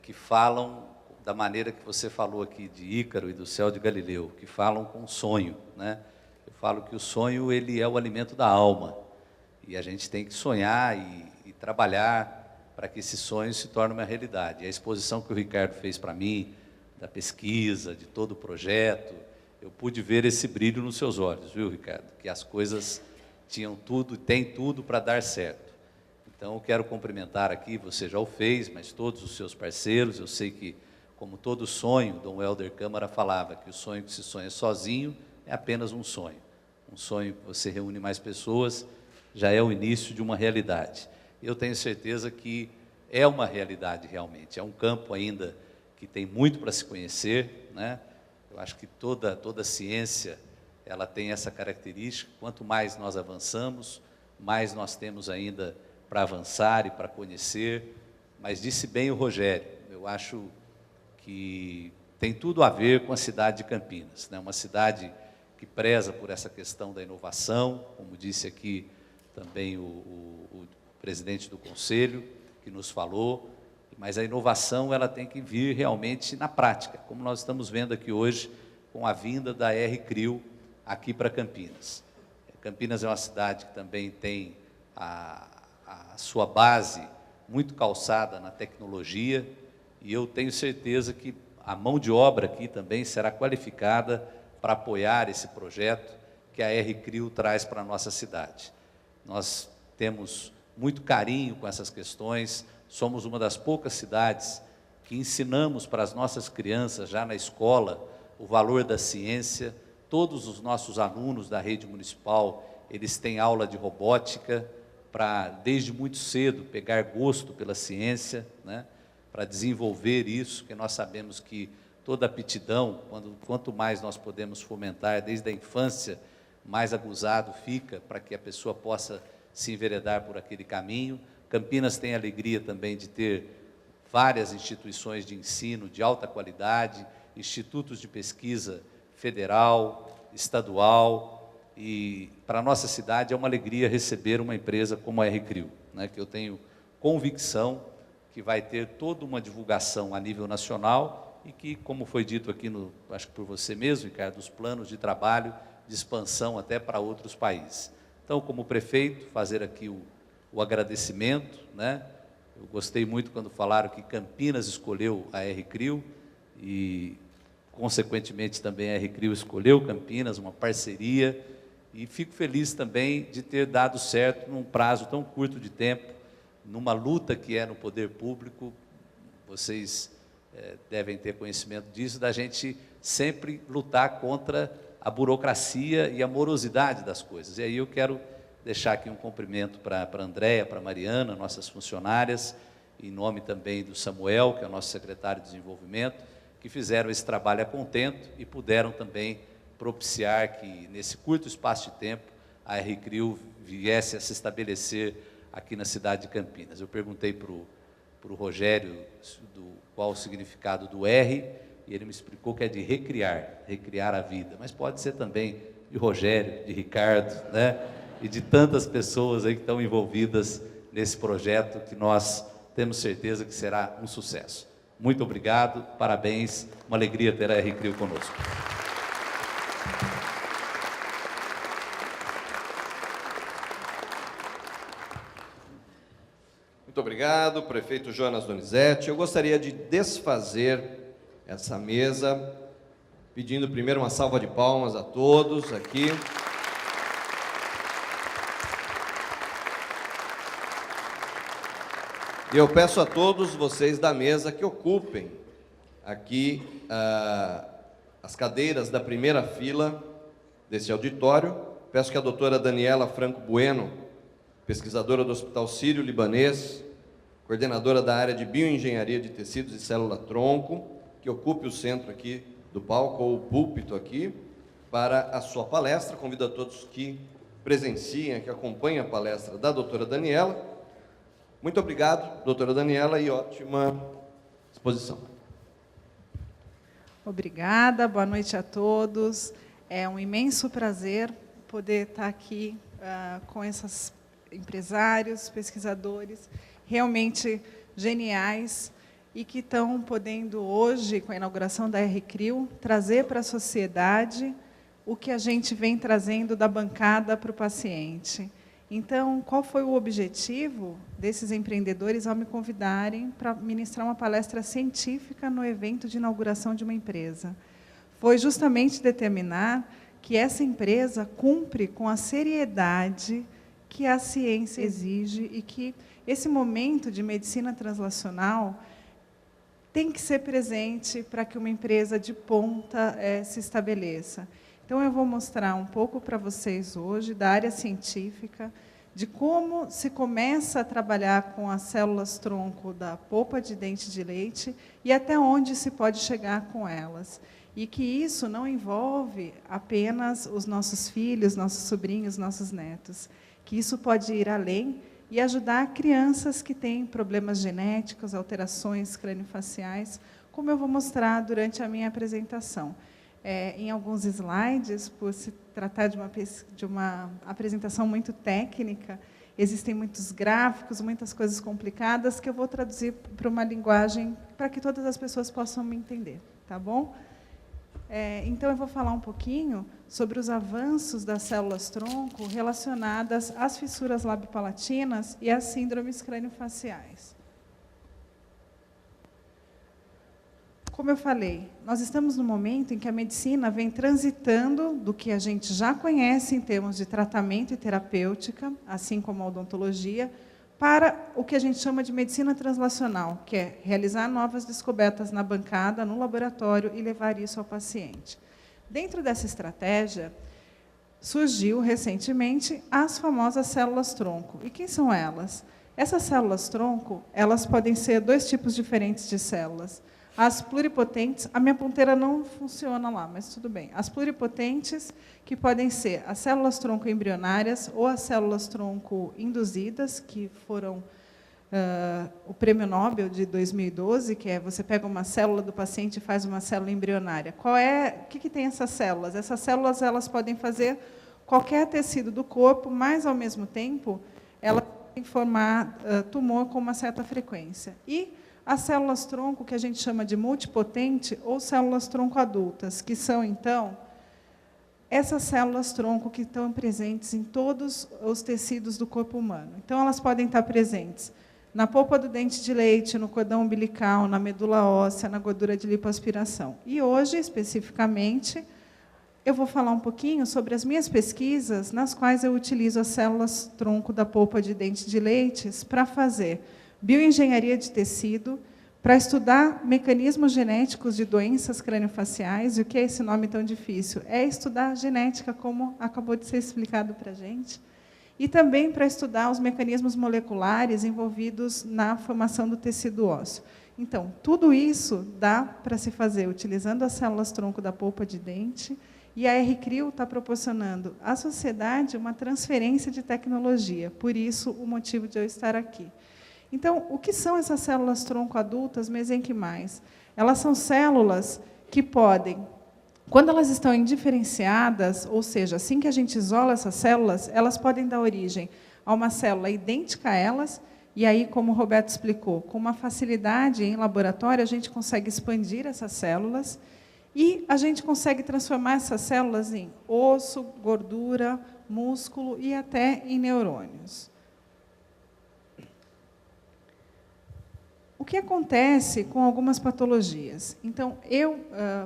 que falam da maneira que você falou aqui de Ícaro e do céu de Galileu, que falam com sonho, né? Eu falo que o sonho, ele é o alimento da alma, e a gente tem que sonhar e trabalhar para que esse sonho se torne uma realidade. E a exposição que o Ricardo fez para mim, da pesquisa, de todo o projeto, eu pude ver esse brilho nos seus olhos, viu, Ricardo? Que as coisas tinham tudo, tem tudo para dar certo. Então, eu quero cumprimentar aqui, você já o fez, mas todos os seus parceiros. Eu sei que, como todo sonho, Dom Helder Câmara falava que o sonho que se sonha sozinho é apenas um sonho. Um sonho que você reúne mais pessoas, já é o início de uma realidade. Eu tenho certeza que é uma realidade realmente, é um campo ainda que tem muito para se conhecer, né? Eu acho que toda ciência, ela tem essa característica: quanto mais nós avançamos, mais nós temos ainda para avançar e para conhecer. Mas disse bem o Rogério, eu acho que tem tudo a ver com a cidade de Campinas, né? Uma cidade que preza por essa questão da inovação, como disse aqui também o presidente do Conselho, que nos falou, mas a inovação, ela tem que vir realmente na prática, como nós estamos vendo aqui hoje, com a vinda da RCRIO aqui para Campinas. Campinas é uma cidade que também tem a sua base muito calçada na tecnologia, e eu tenho certeza que a mão de obra aqui também será qualificada para apoiar esse projeto que a RCRIO traz para a nossa cidade. Nós temos muito carinho com essas questões, somos uma das poucas cidades que ensinamos para as nossas crianças, já na escola, o valor da ciência. Todos os nossos alunos da rede municipal, eles têm aula de robótica, para, desde muito cedo, pegar gosto pela ciência, né? Para desenvolver isso, porque nós sabemos que toda aptidão, quanto mais nós podemos fomentar desde a infância, mais aguzado fica para que a pessoa possa se enveredar por aquele caminho. Campinas tem a alegria também de ter várias instituições de ensino de alta qualidade, institutos de pesquisa federal, estadual, e para a nossa cidade é uma alegria receber uma empresa como a RCRIO, né, que eu tenho convicção que vai ter toda uma divulgação a nível nacional e que, como foi dito aqui, acho que por você mesmo, Ricardo, os planos de trabalho de expansão até para outros países. Então, como prefeito, fazer aqui o agradecimento, né? Eu gostei muito quando falaram que Campinas escolheu a RCRIO e, consequentemente, também a RCRIO escolheu Campinas, uma parceria, e fico feliz também de ter dado certo num prazo tão curto de tempo, numa luta que é no poder público. Vocês devem ter conhecimento disso, da gente sempre lutar contra a burocracia e a morosidade das coisas. E aí eu quero deixar aqui um cumprimento para a Andréia, para a Mariana, nossas funcionárias, em nome também do Samuel, que é o nosso secretário de desenvolvimento, que fizeram esse trabalho a contento e puderam também propiciar que, nesse curto espaço de tempo, a R-CRIO viesse a se estabelecer aqui na cidade de Campinas. Eu perguntei para o Rogério qual o significado do R, e ele me explicou que é de recriar a vida, mas pode ser também de Rogério, de Ricardo, né? E de tantas pessoas aí que estão envolvidas nesse projeto, que nós temos certeza que será um sucesso. Muito obrigado, parabéns, uma alegria ter a R-CRIO conosco. Muito obrigado, prefeito Jonas Donizete. Eu gostaria de desfazer essa mesa, pedindo primeiro uma salva de palmas a todos aqui. E eu peço a todos vocês da mesa que ocupem aqui as cadeiras da primeira fila desse auditório. Peço que a doutora Daniela Franco Bueno, pesquisadora do Hospital Sírio-Libanês, coordenadora da área de Bioengenharia de Tecidos e Célula-Tronco, que ocupe o centro aqui do palco, ou o púlpito aqui, para a sua palestra. Convido a todos que presenciem, que acompanhem a palestra da doutora Daniela. Muito obrigado, doutora Daniela, e ótima exposição. Obrigada, boa noite a todos. É um imenso prazer poder estar aqui com esses empresários, pesquisadores, realmente geniais, e que estão podendo hoje, com a inauguração da R-CRIO, trazer para a sociedade o que a gente vem trazendo da bancada para o paciente. Então, qual foi o objetivo desses empreendedores ao me convidarem para ministrar uma palestra científica no evento de inauguração de uma empresa? Foi justamente determinar que essa empresa cumpre com a seriedade que a ciência exige e que esse momento de medicina translacional tem que ser presente para que uma empresa de ponta se estabeleça. Então, eu vou mostrar um pouco para vocês hoje da área científica, de como se começa a trabalhar com as células-tronco da polpa de dente de leite e até onde se pode chegar com elas. E que isso não envolve apenas os nossos filhos, nossos sobrinhos, nossos netos. Que isso pode ir além e ajudar crianças que têm problemas genéticos, alterações craniofaciais, como eu vou mostrar durante a minha apresentação. Em alguns slides, por se tratar de uma apresentação muito técnica, existem muitos gráficos, muitas coisas complicadas, que eu vou traduzir para uma linguagem para que todas as pessoas possam me entender, tá bom? Então, eu vou falar um pouquinho sobre os avanços das células-tronco relacionadas às fissuras labiopalatinas e às síndromes craniofaciais. Como eu falei, nós estamos no momento em que a medicina vem transitando do que a gente já conhece em termos de tratamento e terapêutica, assim como a odontologia, para o que a gente chama de medicina translacional, que é realizar novas descobertas na bancada, no laboratório e levar isso ao paciente. Dentro dessa estratégia, surgiu recentemente as famosas células-tronco. E quem são elas? Essas células-tronco, elas podem ser dois tipos diferentes de células. As pluripotentes, a minha ponteira não funciona lá, mas tudo bem. As pluripotentes, que podem ser as células-tronco embrionárias ou as células-tronco induzidas, que foram o Prêmio Nobel de 2012, que é você pega uma célula do paciente e faz uma célula embrionária. O que tem essas células? Essas células elas podem fazer qualquer tecido do corpo, mas, ao mesmo tempo, elas podem formar tumor com uma certa frequência. E as células-tronco, que a gente chama de multipotente, ou células-tronco adultas, que são, então, essas células-tronco que estão presentes em todos os tecidos do corpo humano. Então, elas podem estar presentes na polpa do dente de leite, no cordão umbilical, na medula óssea, na gordura de lipoaspiração. E hoje, especificamente, eu vou falar um pouquinho sobre as minhas pesquisas, nas quais eu utilizo as células-tronco da polpa de dente de leite para fazer bioengenharia de tecido, para estudar mecanismos genéticos de doenças craniofaciais. E o que é esse nome tão difícil? É estudar genética, como acabou de ser explicado para a gente. E também para estudar os mecanismos moleculares envolvidos na formação do tecido ósseo. Então, tudo isso dá para se fazer utilizando as células-tronco da polpa de dente, e a R-Crio está proporcionando à sociedade uma transferência de tecnologia, por isso o motivo de eu estar aqui. Então, o que são essas células-tronco adultas mesenquimais? Elas são células que podem, quando elas estão indiferenciadas, ou seja, assim que a gente isola essas células, elas podem dar origem a uma célula idêntica a elas, e aí, como o Roberto explicou, com uma facilidade em laboratório, a gente consegue expandir essas células, e a gente consegue transformar essas células em osso, gordura, músculo e até em neurônios. O que acontece com algumas patologias? Então, eu,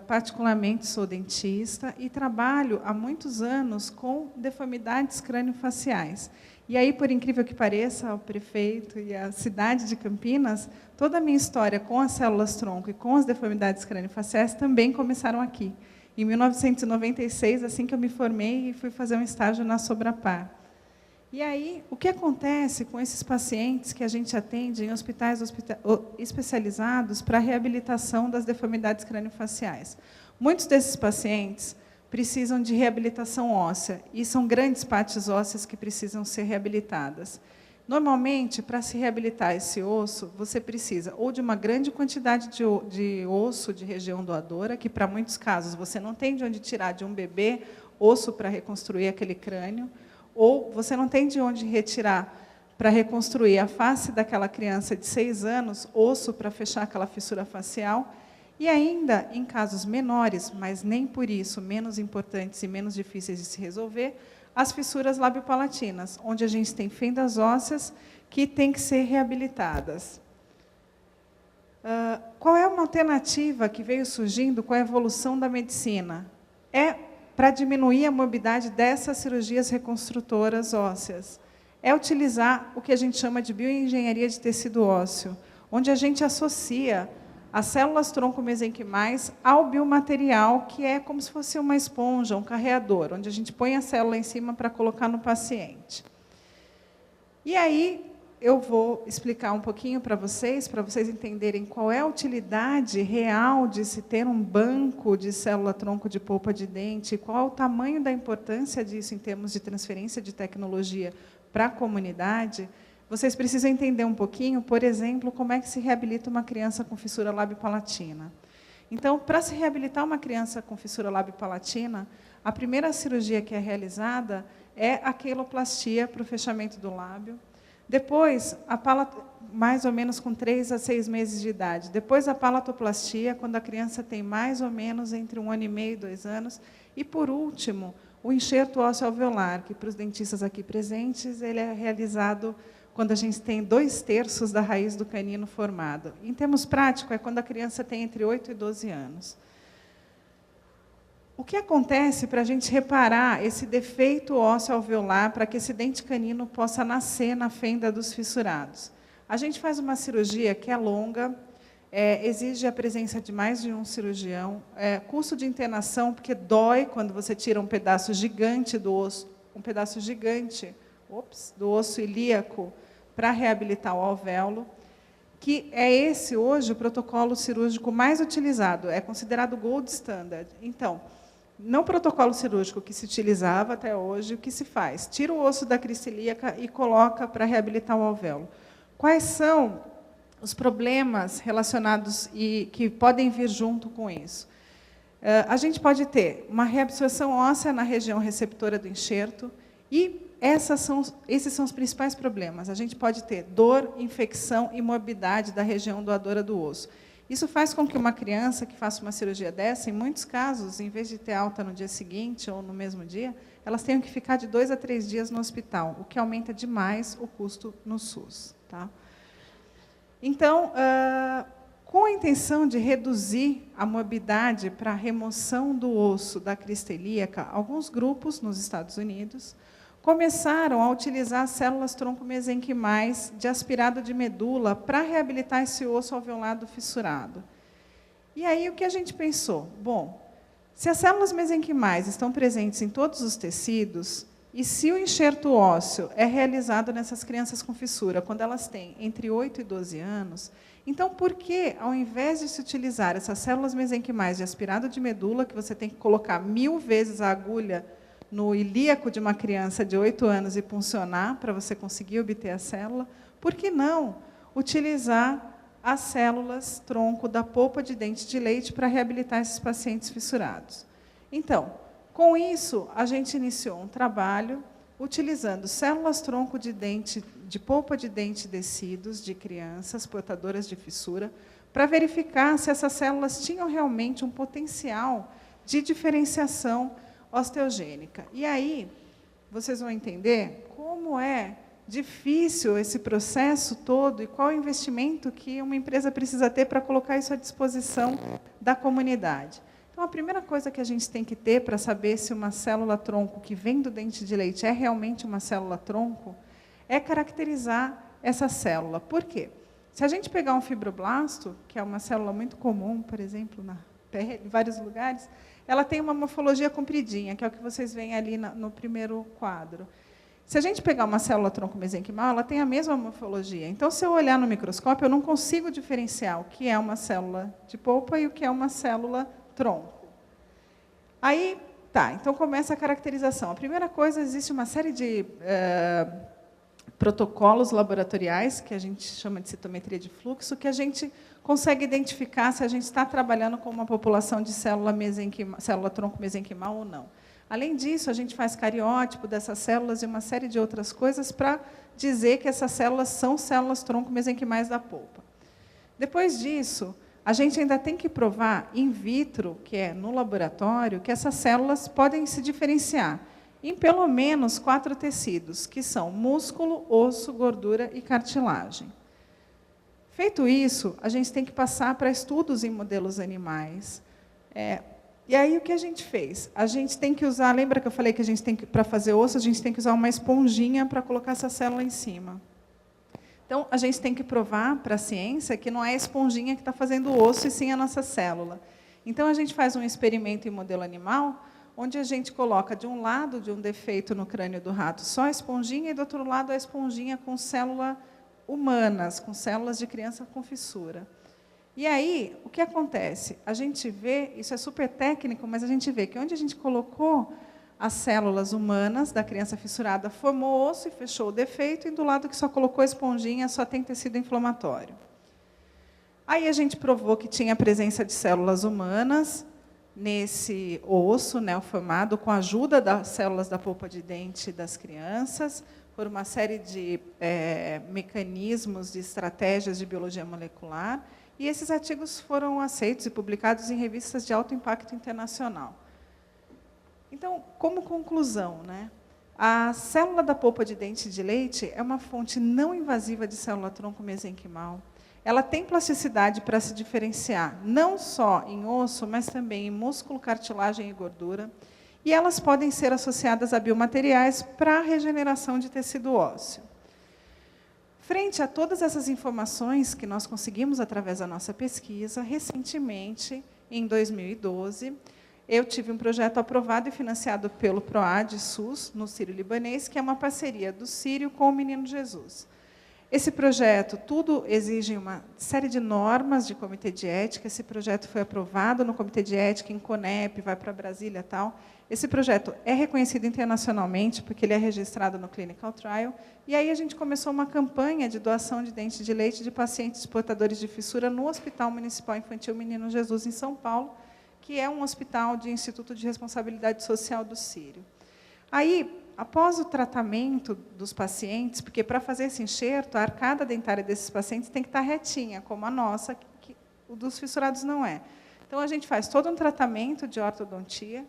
particularmente, sou dentista e trabalho há muitos anos com deformidades craniofaciais. E aí, por incrível que pareça, o prefeito e a cidade de Campinas, toda a minha história com as células-tronco e com as deformidades craniofaciais também começaram aqui. Em 1996, assim que eu me formei, e fui fazer um estágio na Sobrapar. E aí, o que acontece com esses pacientes que a gente atende em hospitais especializados para a reabilitação das deformidades craniofaciais? Muitos desses pacientes precisam de reabilitação óssea, e são grandes partes ósseas que precisam ser reabilitadas. Normalmente, para se reabilitar esse osso, você precisa ou de uma grande quantidade de osso de região doadora, que para muitos casos você não tem de onde tirar de um bebê osso para reconstruir aquele crânio, ou você não tem de onde retirar para reconstruir a face daquela criança de 6 anos, osso para fechar aquela fissura facial, e ainda, em casos menores, mas nem por isso menos importantes e menos difíceis de se resolver, as fissuras labiopalatinas, onde a gente tem fendas ósseas que têm que ser reabilitadas. Qual é uma alternativa que veio surgindo com a evolução da medicina? É para diminuir a morbidade dessas cirurgias reconstrutoras ósseas. É utilizar o que a gente chama de bioengenharia de tecido ósseo, onde a gente associa as células-tronco mesenquimais ao biomaterial, que é como se fosse uma esponja, um carreador, onde a gente põe a célula em cima para colocar no paciente. E aí, eu vou explicar um pouquinho para vocês entenderem qual é a utilidade real de se ter um banco de célula-tronco de polpa de dente, qual é o tamanho da importância disso em termos de transferência de tecnologia para a comunidade. Vocês precisam entender um pouquinho, por exemplo, como é que se reabilita uma criança com fissura labiopalatina. Então, para se reabilitar uma criança com fissura labiopalatina, a primeira cirurgia que é realizada é a queloplastia para o fechamento do lábio. Depois, mais ou menos com 3 a 6 meses de idade. Depois, a palatoplastia, quando a criança tem mais ou menos entre 1 ano e meio e 2 anos. E, por último, o enxerto ósseo alveolar, que, para os dentistas aqui presentes, ele é realizado quando a gente tem 2/3 da raiz do canino formado. Em termos práticos, é quando a criança tem entre 8 e 12 anos. O que acontece para a gente reparar esse defeito ósseo alveolar para que esse dente canino possa nascer na fenda dos fissurados? A gente faz uma cirurgia que é longa, exige a presença de mais de um cirurgião, custo de internação, porque dói quando você tira um pedaço gigante do osso, do osso ilíaco para reabilitar o alvéolo, que é esse hoje o protocolo cirúrgico mais utilizado, é considerado gold standard. Então, no protocolo cirúrgico que se utilizava até hoje, o que se faz? Tira o osso da crista ilíaca e coloca para reabilitar o alvéolo. Quais são os problemas relacionados e que podem vir junto com isso? A gente pode ter uma reabsorção óssea na região receptora do enxerto e esses são os principais problemas. A gente pode ter dor, infecção e morbidade da região doadora do osso. Isso faz com que uma criança que faça uma cirurgia dessa, em muitos casos, em vez de ter alta no dia seguinte ou no mesmo dia, elas tenham que ficar de 2 a 3 dias no hospital, o que aumenta demais o custo no SUS. Tá? Então, com a intenção de reduzir a morbidade para a remoção do osso da crista ilíaca, alguns grupos nos Estados Unidos começaram a utilizar as células tronco-mesenquimais de aspirado de medula para reabilitar esse osso alveolado fissurado. E aí o que a gente pensou? Bom, se as células mesenquimais estão presentes em todos os tecidos, e se o enxerto ósseo é realizado nessas crianças com fissura, quando elas têm entre 8 e 12 anos, então por que, ao invés de se utilizar essas células mesenquimais de aspirado de medula, que você tem que colocar 1000 vezes a agulha no ilíaco de uma criança de 8 anos e puncionar para você conseguir obter a célula, por que não utilizar as células tronco da polpa de dente de leite para reabilitar esses pacientes fissurados? Então, com isso, a gente iniciou um trabalho utilizando células tronco de dente, de polpa de dente descidos de crianças portadoras de fissura, para verificar se essas células tinham realmente um potencial de diferenciação osteogênica. E aí, vocês vão entender como é difícil esse processo todo e qual o investimento que uma empresa precisa ter para colocar isso à disposição da comunidade. Então, a primeira coisa que a gente tem que ter para saber se uma célula-tronco que vem do dente de leite é realmente uma célula-tronco é caracterizar essa célula. Por quê? Se a gente pegar um fibroblasto, que é uma célula muito comum, por exemplo, na pele, em vários lugares, ela tem uma morfologia compridinha, que é o que vocês veem ali no primeiro quadro. Se a gente pegar uma célula tronco-mesenquimal, ela tem a mesma morfologia. Então, se eu olhar no microscópio, eu não consigo diferenciar o que é uma célula de polpa e o que é uma célula tronco. Aí, tá, então começa a caracterização. A primeira coisa, existe uma série de protocolos laboratoriais, que a gente chama de citometria de fluxo, que a gente consegue identificar se a gente está trabalhando com uma população de célula tronco-mesenquimal ou não. Além disso, a gente faz cariótipo dessas células e uma série de outras coisas para dizer que essas células são células tronco-mesenquimais da polpa. Depois disso, a gente ainda tem que provar in vitro, que é no laboratório, que essas células podem se diferenciar em pelo menos 4 tecidos, que são músculo, osso, gordura e cartilagem. Feito isso, a gente tem que passar para estudos em modelos animais. E aí, o que a gente fez? A gente tem que usar, lembra que eu falei que a gente tem que, para fazer osso, a gente tem que usar uma esponjinha para colocar essa célula em cima. Então, a gente tem que provar para a ciência que não é a esponjinha que está fazendo o osso, e sim a nossa célula. Então, a gente faz um experimento em modelo animal, onde a gente coloca, de um lado de um defeito no crânio do rato, só a esponjinha, e do outro lado a esponjinha com células humanas, com células de criança com fissura. E aí, o que acontece? A gente vê, isso é super técnico, mas a gente vê que onde a gente colocou as células humanas da criança fissurada, formou osso e fechou o defeito, e do lado que só colocou a esponjinha, só tem tecido inflamatório. Aí a gente provou que tinha a presença de células humanas nesse osso neoformado, com a ajuda das células da polpa de dente das crianças, por uma série de mecanismos, de estratégias de biologia molecular, e esses artigos foram aceitos e publicados em revistas de alto impacto internacional. Então, como conclusão, a célula da polpa de dente de leite é uma fonte não invasiva de célula tronco mesenquimal. Ela tem plasticidade para se diferenciar, não só em osso, mas também em músculo, cartilagem e gordura. E elas podem ser associadas a biomateriais para a regeneração de tecido ósseo. Frente a todas essas informações que nós conseguimos através da nossa pesquisa, recentemente, em 2012, eu tive um projeto aprovado e financiado pelo PROAD SUS, no Sírio-Libanês, que é uma parceria do Sírio com o Menino Jesus. Esse projeto, tudo exige uma série de normas de comitê de ética. Esse projeto foi aprovado no comitê de ética, em CONEP, vai para Brasília e tal. Esse projeto é reconhecido internacionalmente, porque ele é registrado no Clinical Trial. E aí a gente começou uma campanha de doação de dente de leite de pacientes portadores de fissura no Hospital Municipal Infantil Menino Jesus, em São Paulo, que é um hospital de Instituto de Responsabilidade Social do Sírio. Aí, após o tratamento dos pacientes, porque para fazer esse enxerto, a arcada dentária desses pacientes tem que estar retinha, como a nossa, que o dos fissurados não é. Então, a gente faz todo um tratamento de ortodontia,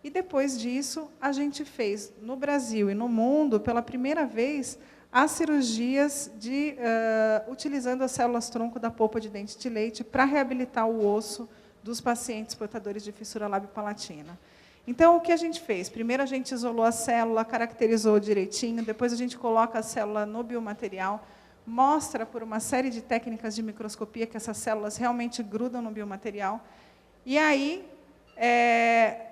e depois disso, a gente fez, no Brasil e no mundo, pela primeira vez, as cirurgias utilizando as células-tronco da polpa de dente de leite para reabilitar o osso dos pacientes portadores de fissura labiopalatina. Então, o que a gente fez? Primeiro, a gente isolou a célula, caracterizou direitinho, depois a gente coloca a célula no biomaterial, mostra por uma série de técnicas de microscopia que essas células realmente grudam no biomaterial. E aí,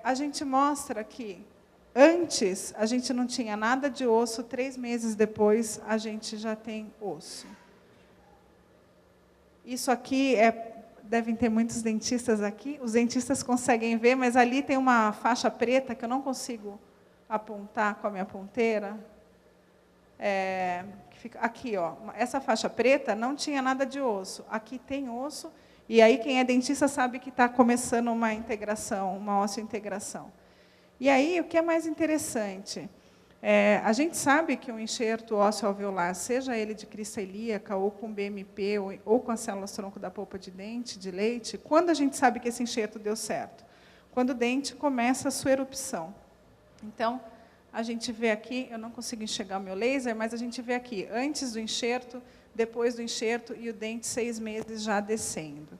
a gente mostra que, antes, a gente não tinha nada de osso, 3 meses depois, a gente já tem osso. Isso aqui devem ter muitos dentistas aqui, os dentistas conseguem ver, mas ali tem uma faixa preta que eu não consigo apontar com a minha ponteira. Que fica aqui, ó, essa faixa preta não tinha nada de osso, aqui tem osso, e aí quem é dentista sabe que está começando uma integração, uma ósseo-integração. E aí, o que é mais interessante? A gente sabe que um enxerto ósseo-alveolar, seja ele de crista ilíaca, ou com BMP, ou com as células-tronco da polpa de dente, de leite, quando a gente sabe que esse enxerto deu certo? Quando o dente começa a sua erupção. Então, a gente vê aqui, eu não consigo enxergar o meu laser, mas a gente vê aqui, antes do enxerto, depois do enxerto, e o dente 6 meses já descendo.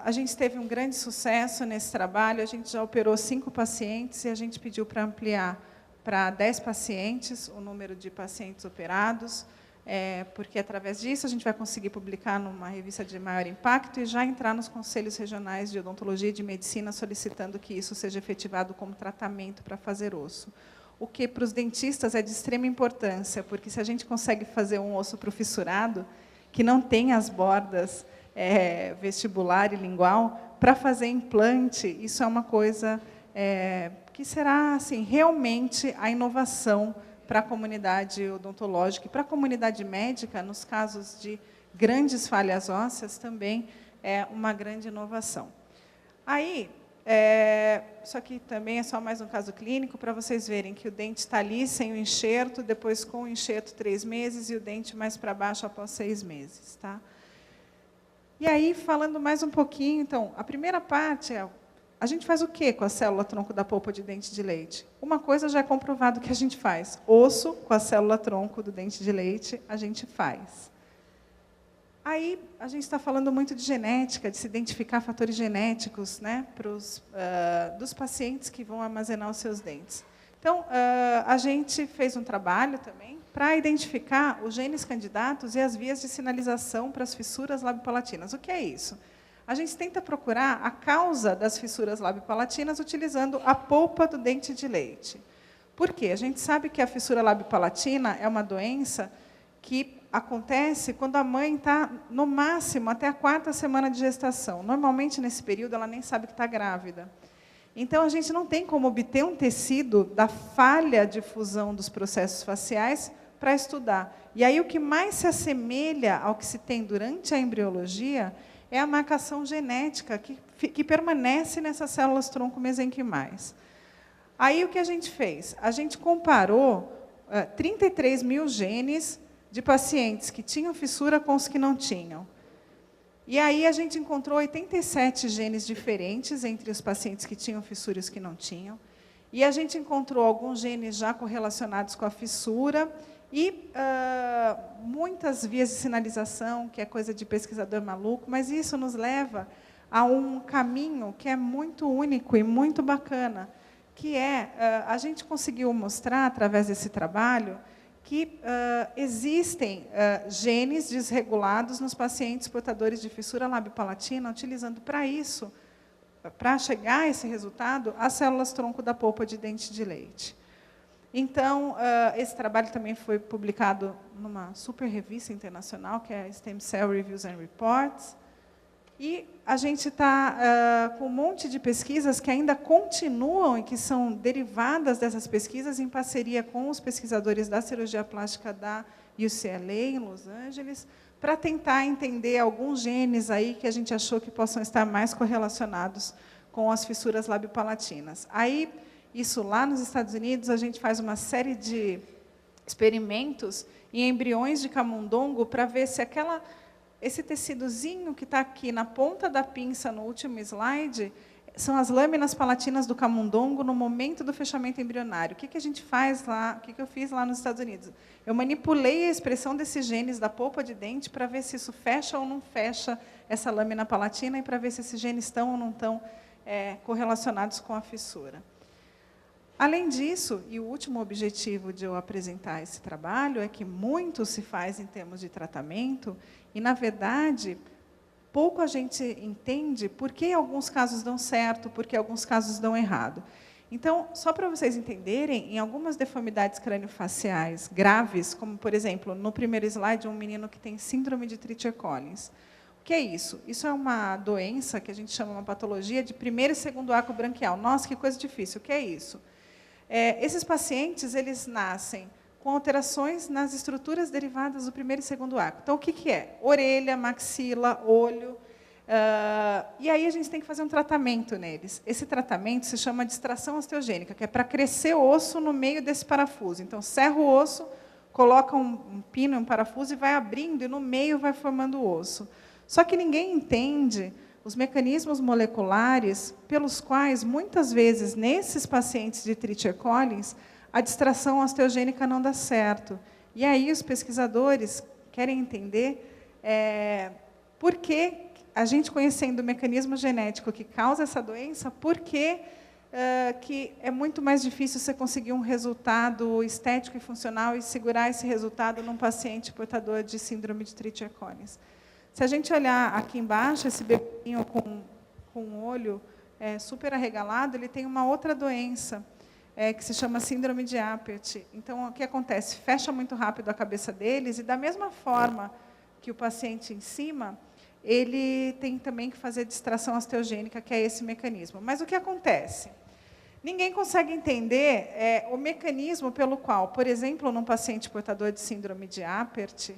A gente teve um grande sucesso nesse trabalho, a gente já operou 5 pacientes, e a gente pediu para ampliar para 10 pacientes, o número de pacientes operados, porque, através disso, a gente vai conseguir publicar numa revista de maior impacto e já entrar nos conselhos regionais de odontologia e de medicina, solicitando que isso seja efetivado como tratamento para fazer osso. O que, para os dentistas, é de extrema importância, porque se a gente consegue fazer um osso profissurado, que não tem as bordas vestibular e lingual, para fazer implante, isso é uma coisa que será assim, realmente a inovação para a comunidade odontológica e para a comunidade médica, nos casos de grandes falhas ósseas, também é uma grande inovação. Aí, isso aqui também é só mais um caso clínico, para vocês verem que o dente está ali sem o enxerto, depois com o enxerto 3 meses, e o dente mais para baixo após 6 meses. Tá? E aí, falando mais um pouquinho, então, a primeira parte a gente faz o quê com a célula-tronco da polpa de dente de leite? Uma coisa já é comprovado que a gente faz. Osso com a célula-tronco do dente de leite, a gente faz. Aí, a gente está falando muito de genética, de se identificar fatores genéticos, né, dos pacientes que vão armazenar os seus dentes. Então, a gente fez um trabalho também para identificar os genes candidatos e as vias de sinalização para as fissuras labiopalatinas. O que é isso? A gente tenta procurar a causa das fissuras labiopalatinas utilizando a polpa do dente de leite. Por quê? A gente sabe que a fissura labiopalatina é uma doença que acontece quando a mãe está, no máximo, até a 4ª semana de gestação. Normalmente, nesse período, ela nem sabe que está grávida. Então, a gente não tem como obter um tecido da falha de fusão dos processos faciais para estudar. E aí, o que mais se assemelha ao que se tem durante a embriologia é a marcação genética que permanece nessas células-tronco mesenquimais. Aí, o que a gente fez? A gente comparou 33 mil genes de pacientes que tinham fissura com os que não tinham. E aí, a gente encontrou 87 genes diferentes entre os pacientes que tinham fissura e os que não tinham. E a gente encontrou alguns genes já correlacionados com a fissura, e muitas vias de sinalização, que é coisa de pesquisador maluco, mas isso nos leva a um caminho que é muito único e muito bacana, que a gente conseguiu mostrar, através desse trabalho, que existem genes desregulados nos pacientes portadores de fissura labiopalatina, utilizando para isso, para chegar a esse resultado, as células-tronco da polpa de dente de leite. Então, esse trabalho também foi publicado numa super revista internacional, que é a Stem Cell Reviews and Reports. E a gente está com um monte de pesquisas que ainda continuam e que são derivadas dessas pesquisas em parceria com os pesquisadores da cirurgia plástica da UCLA, em Los Angeles, para tentar entender alguns genes aí que a gente achou que possam estar mais correlacionados com as fissuras labiopalatinas. Aí, isso lá nos Estados Unidos, a gente faz uma série de experimentos em embriões de camundongo para ver se esse tecidozinho que está aqui na ponta da pinça, no último slide, são as lâminas palatinas do camundongo no momento do fechamento embrionário. O que a gente faz lá? O que eu fiz lá nos Estados Unidos? Eu manipulei a expressão desses genes da polpa de dente para ver se isso fecha ou não fecha essa lâmina palatina e para ver se esses genes estão ou não estão correlacionados com a fissura. Além disso, e o último objetivo de eu apresentar esse trabalho é que muito se faz em termos de tratamento e, na verdade, pouco a gente entende por que alguns casos dão certo, por que alguns casos dão errado. Então, só para vocês entenderem, em algumas deformidades crâniofaciais graves, como, por exemplo, no primeiro slide, um menino que tem síndrome de Treacher-Collins. O que é isso? Isso é uma doença que a gente chama uma patologia de primeiro e segundo arco branquial. Nossa, que coisa difícil. O que é isso? Esses pacientes, eles nascem com alterações nas estruturas derivadas do primeiro e segundo arco. Então, o que é? Orelha, maxila, olho. E aí a gente tem que fazer um tratamento neles. Esse tratamento se chama distração osteogênica, que é para crescer o osso no meio desse parafuso. Então, serra o osso, coloca um pino, um parafuso e vai abrindo, e no meio vai formando o osso. Só que ninguém entende os mecanismos moleculares pelos quais, muitas vezes, nesses pacientes de Treacher-Collins, a distração osteogênica não dá certo. E aí os pesquisadores querem entender por que, a gente conhecendo o mecanismo genético que causa essa doença, por que que é muito mais difícil você conseguir um resultado estético e funcional e segurar esse resultado num paciente portador de síndrome de Treacher-Collins. Se a gente olhar aqui embaixo, esse bebezinho com o olho super arregalado, ele tem uma outra doença, que se chama síndrome de Apert. Então, o que acontece? Fecha muito rápido a cabeça deles, e da mesma forma que o paciente em cima, ele tem também que fazer distração osteogênica, que é esse mecanismo. Mas o que acontece? Ninguém consegue entender o mecanismo pelo qual, por exemplo, num paciente portador de síndrome de Apert,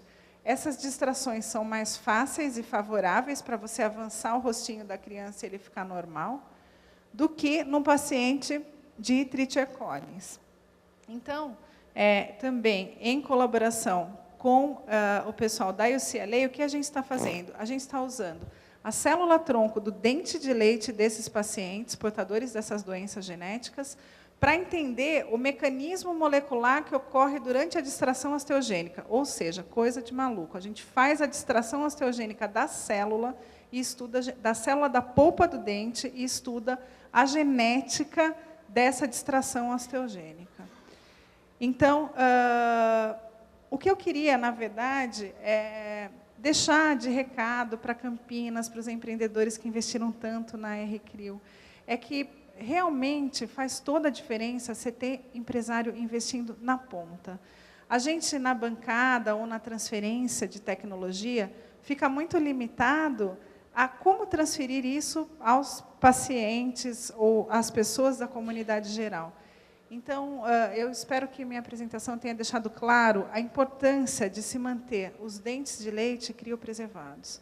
essas distrações são mais fáceis e favoráveis para você avançar o rostinho da criança e ele ficar normal, do que num paciente de Treacher-Collins. Então, também, em colaboração com o pessoal da UCLA, o que a gente está fazendo? A gente está usando a célula-tronco do dente de leite desses pacientes, portadores dessas doenças genéticas, para entender o mecanismo molecular que ocorre durante a distração osteogênica, ou seja, coisa de maluco. A gente faz a distração osteogênica da célula, e estuda da célula da polpa do dente, e estuda a genética dessa distração osteogênica. Então, o que eu queria, na verdade, é deixar de recado para Campinas, para os empreendedores que investiram tanto na R-Crio, é que realmente faz toda a diferença você ter empresário investindo na ponta. A gente, na bancada ou na transferência de tecnologia, fica muito limitado a como transferir isso aos pacientes ou às pessoas da comunidade geral. Então, eu espero que minha apresentação tenha deixado claro a importância de se manter os dentes de leite criopreservados.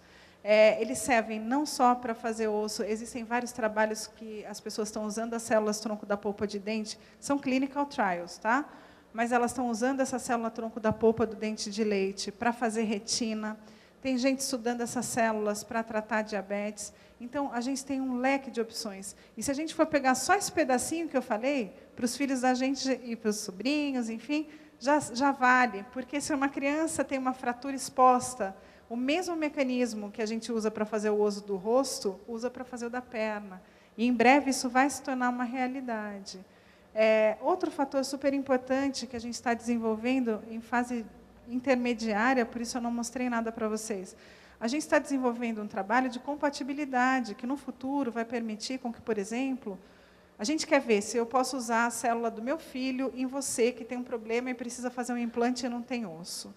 Eles servem não só para fazer osso, existem vários trabalhos que as pessoas estão usando as células-tronco da polpa de dente, são clinical trials, tá? Mas elas estão usando essa célula-tronco da polpa do dente de leite para fazer retina, tem gente estudando essas células para tratar diabetes. Então, a gente tem um leque de opções. E se a gente for pegar só esse pedacinho que eu falei, para os filhos da gente e para os sobrinhos, enfim, já vale. Porque se uma criança tem uma fratura exposta, o mesmo mecanismo que a gente usa para fazer o osso do rosto, usa para fazer o da perna. E, em breve, isso vai se tornar uma realidade. Outro fator super importante que a gente está desenvolvendo em fase intermediária, por isso eu não mostrei nada para vocês. A gente está desenvolvendo um trabalho de compatibilidade, que no futuro vai permitir com que, por exemplo, a gente quer ver se eu posso usar a célula do meu filho em você, que tem um problema e precisa fazer um implante e não tem osso.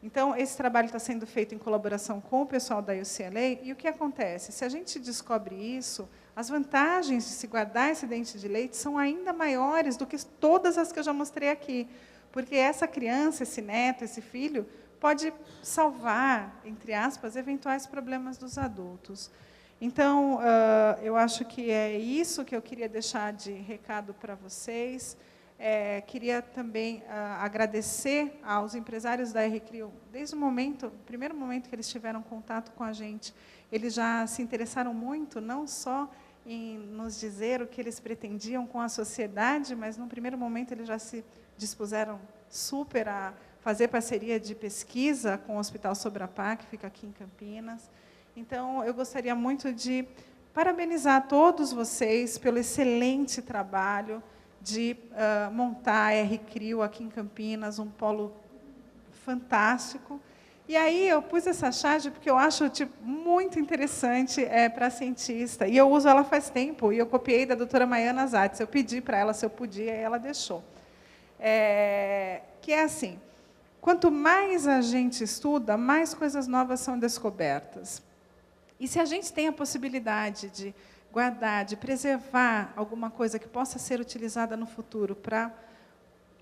Então, esse trabalho está sendo feito em colaboração com o pessoal da UCLA, e o que acontece? Se a gente descobre isso, as vantagens de se guardar esse dente de leite são ainda maiores do que todas as que eu já mostrei aqui. Porque essa criança, esse neto, esse filho, pode salvar, entre aspas, eventuais problemas dos adultos. Então, eu acho que é isso que eu queria deixar de recado para vocês. Queria também agradecer aos empresários da R-Crio. Desde o primeiro momento que eles tiveram contato com a gente, eles já se interessaram muito, não só em nos dizer o que eles pretendiam com a sociedade, mas, num primeiro momento, eles já se dispuseram super a fazer parceria de pesquisa com o Hospital Sobrapá, que fica aqui em Campinas. Então, eu gostaria muito de parabenizar todos vocês pelo excelente trabalho de montar a R-Crio aqui em Campinas, um polo fantástico. E aí eu pus essa charge porque eu acho muito interessante para cientista. E eu uso ela faz tempo, e eu copiei da doutora Maiana Zatz. Eu pedi para ela se eu podia, e ela deixou. Que é assim, quanto mais a gente estuda, mais coisas novas são descobertas. E se a gente tem a possibilidade de guardar, de preservar alguma coisa que possa ser utilizada no futuro para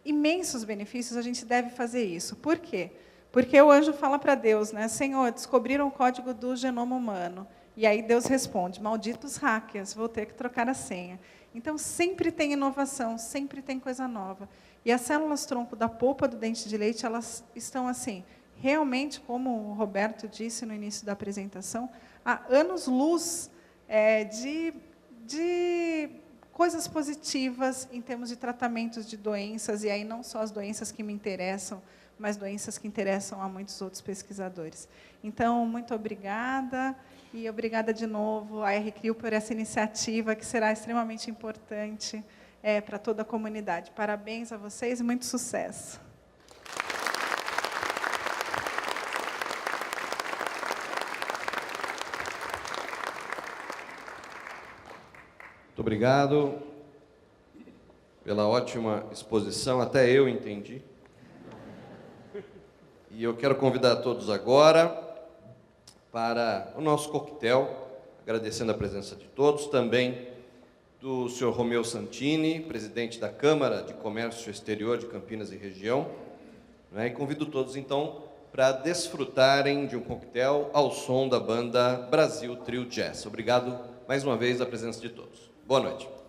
imensos benefícios, a gente deve fazer isso. Por quê? Porque o anjo fala para Deus, né? Senhor, descobriram o código do genoma humano. E aí Deus responde, malditos hackers, vou ter que trocar a senha. Então, sempre tem inovação, sempre tem coisa nova. E as células-tronco da polpa do dente de leite, elas estão assim, realmente, como o Roberto disse no início da apresentação, há anos-luz de coisas positivas em termos de tratamentos de doenças, e aí não só as doenças que me interessam, mas doenças que interessam a muitos outros pesquisadores. Então, muito obrigada, e obrigada de novo à R-Crio por essa iniciativa, que será extremamente importante para toda a comunidade. Parabéns a vocês e muito sucesso. Muito obrigado pela ótima exposição, até eu entendi. E eu quero convidar todos agora para o nosso coquetel, agradecendo a presença de todos, também do senhor Romeu Santini, presidente da Câmara de Comércio Exterior de Campinas e região, né? E convido todos, então, para desfrutarem de um coquetel ao som da banda Brasil Trio Jazz. Obrigado mais uma vez a presença de todos. Boa noite.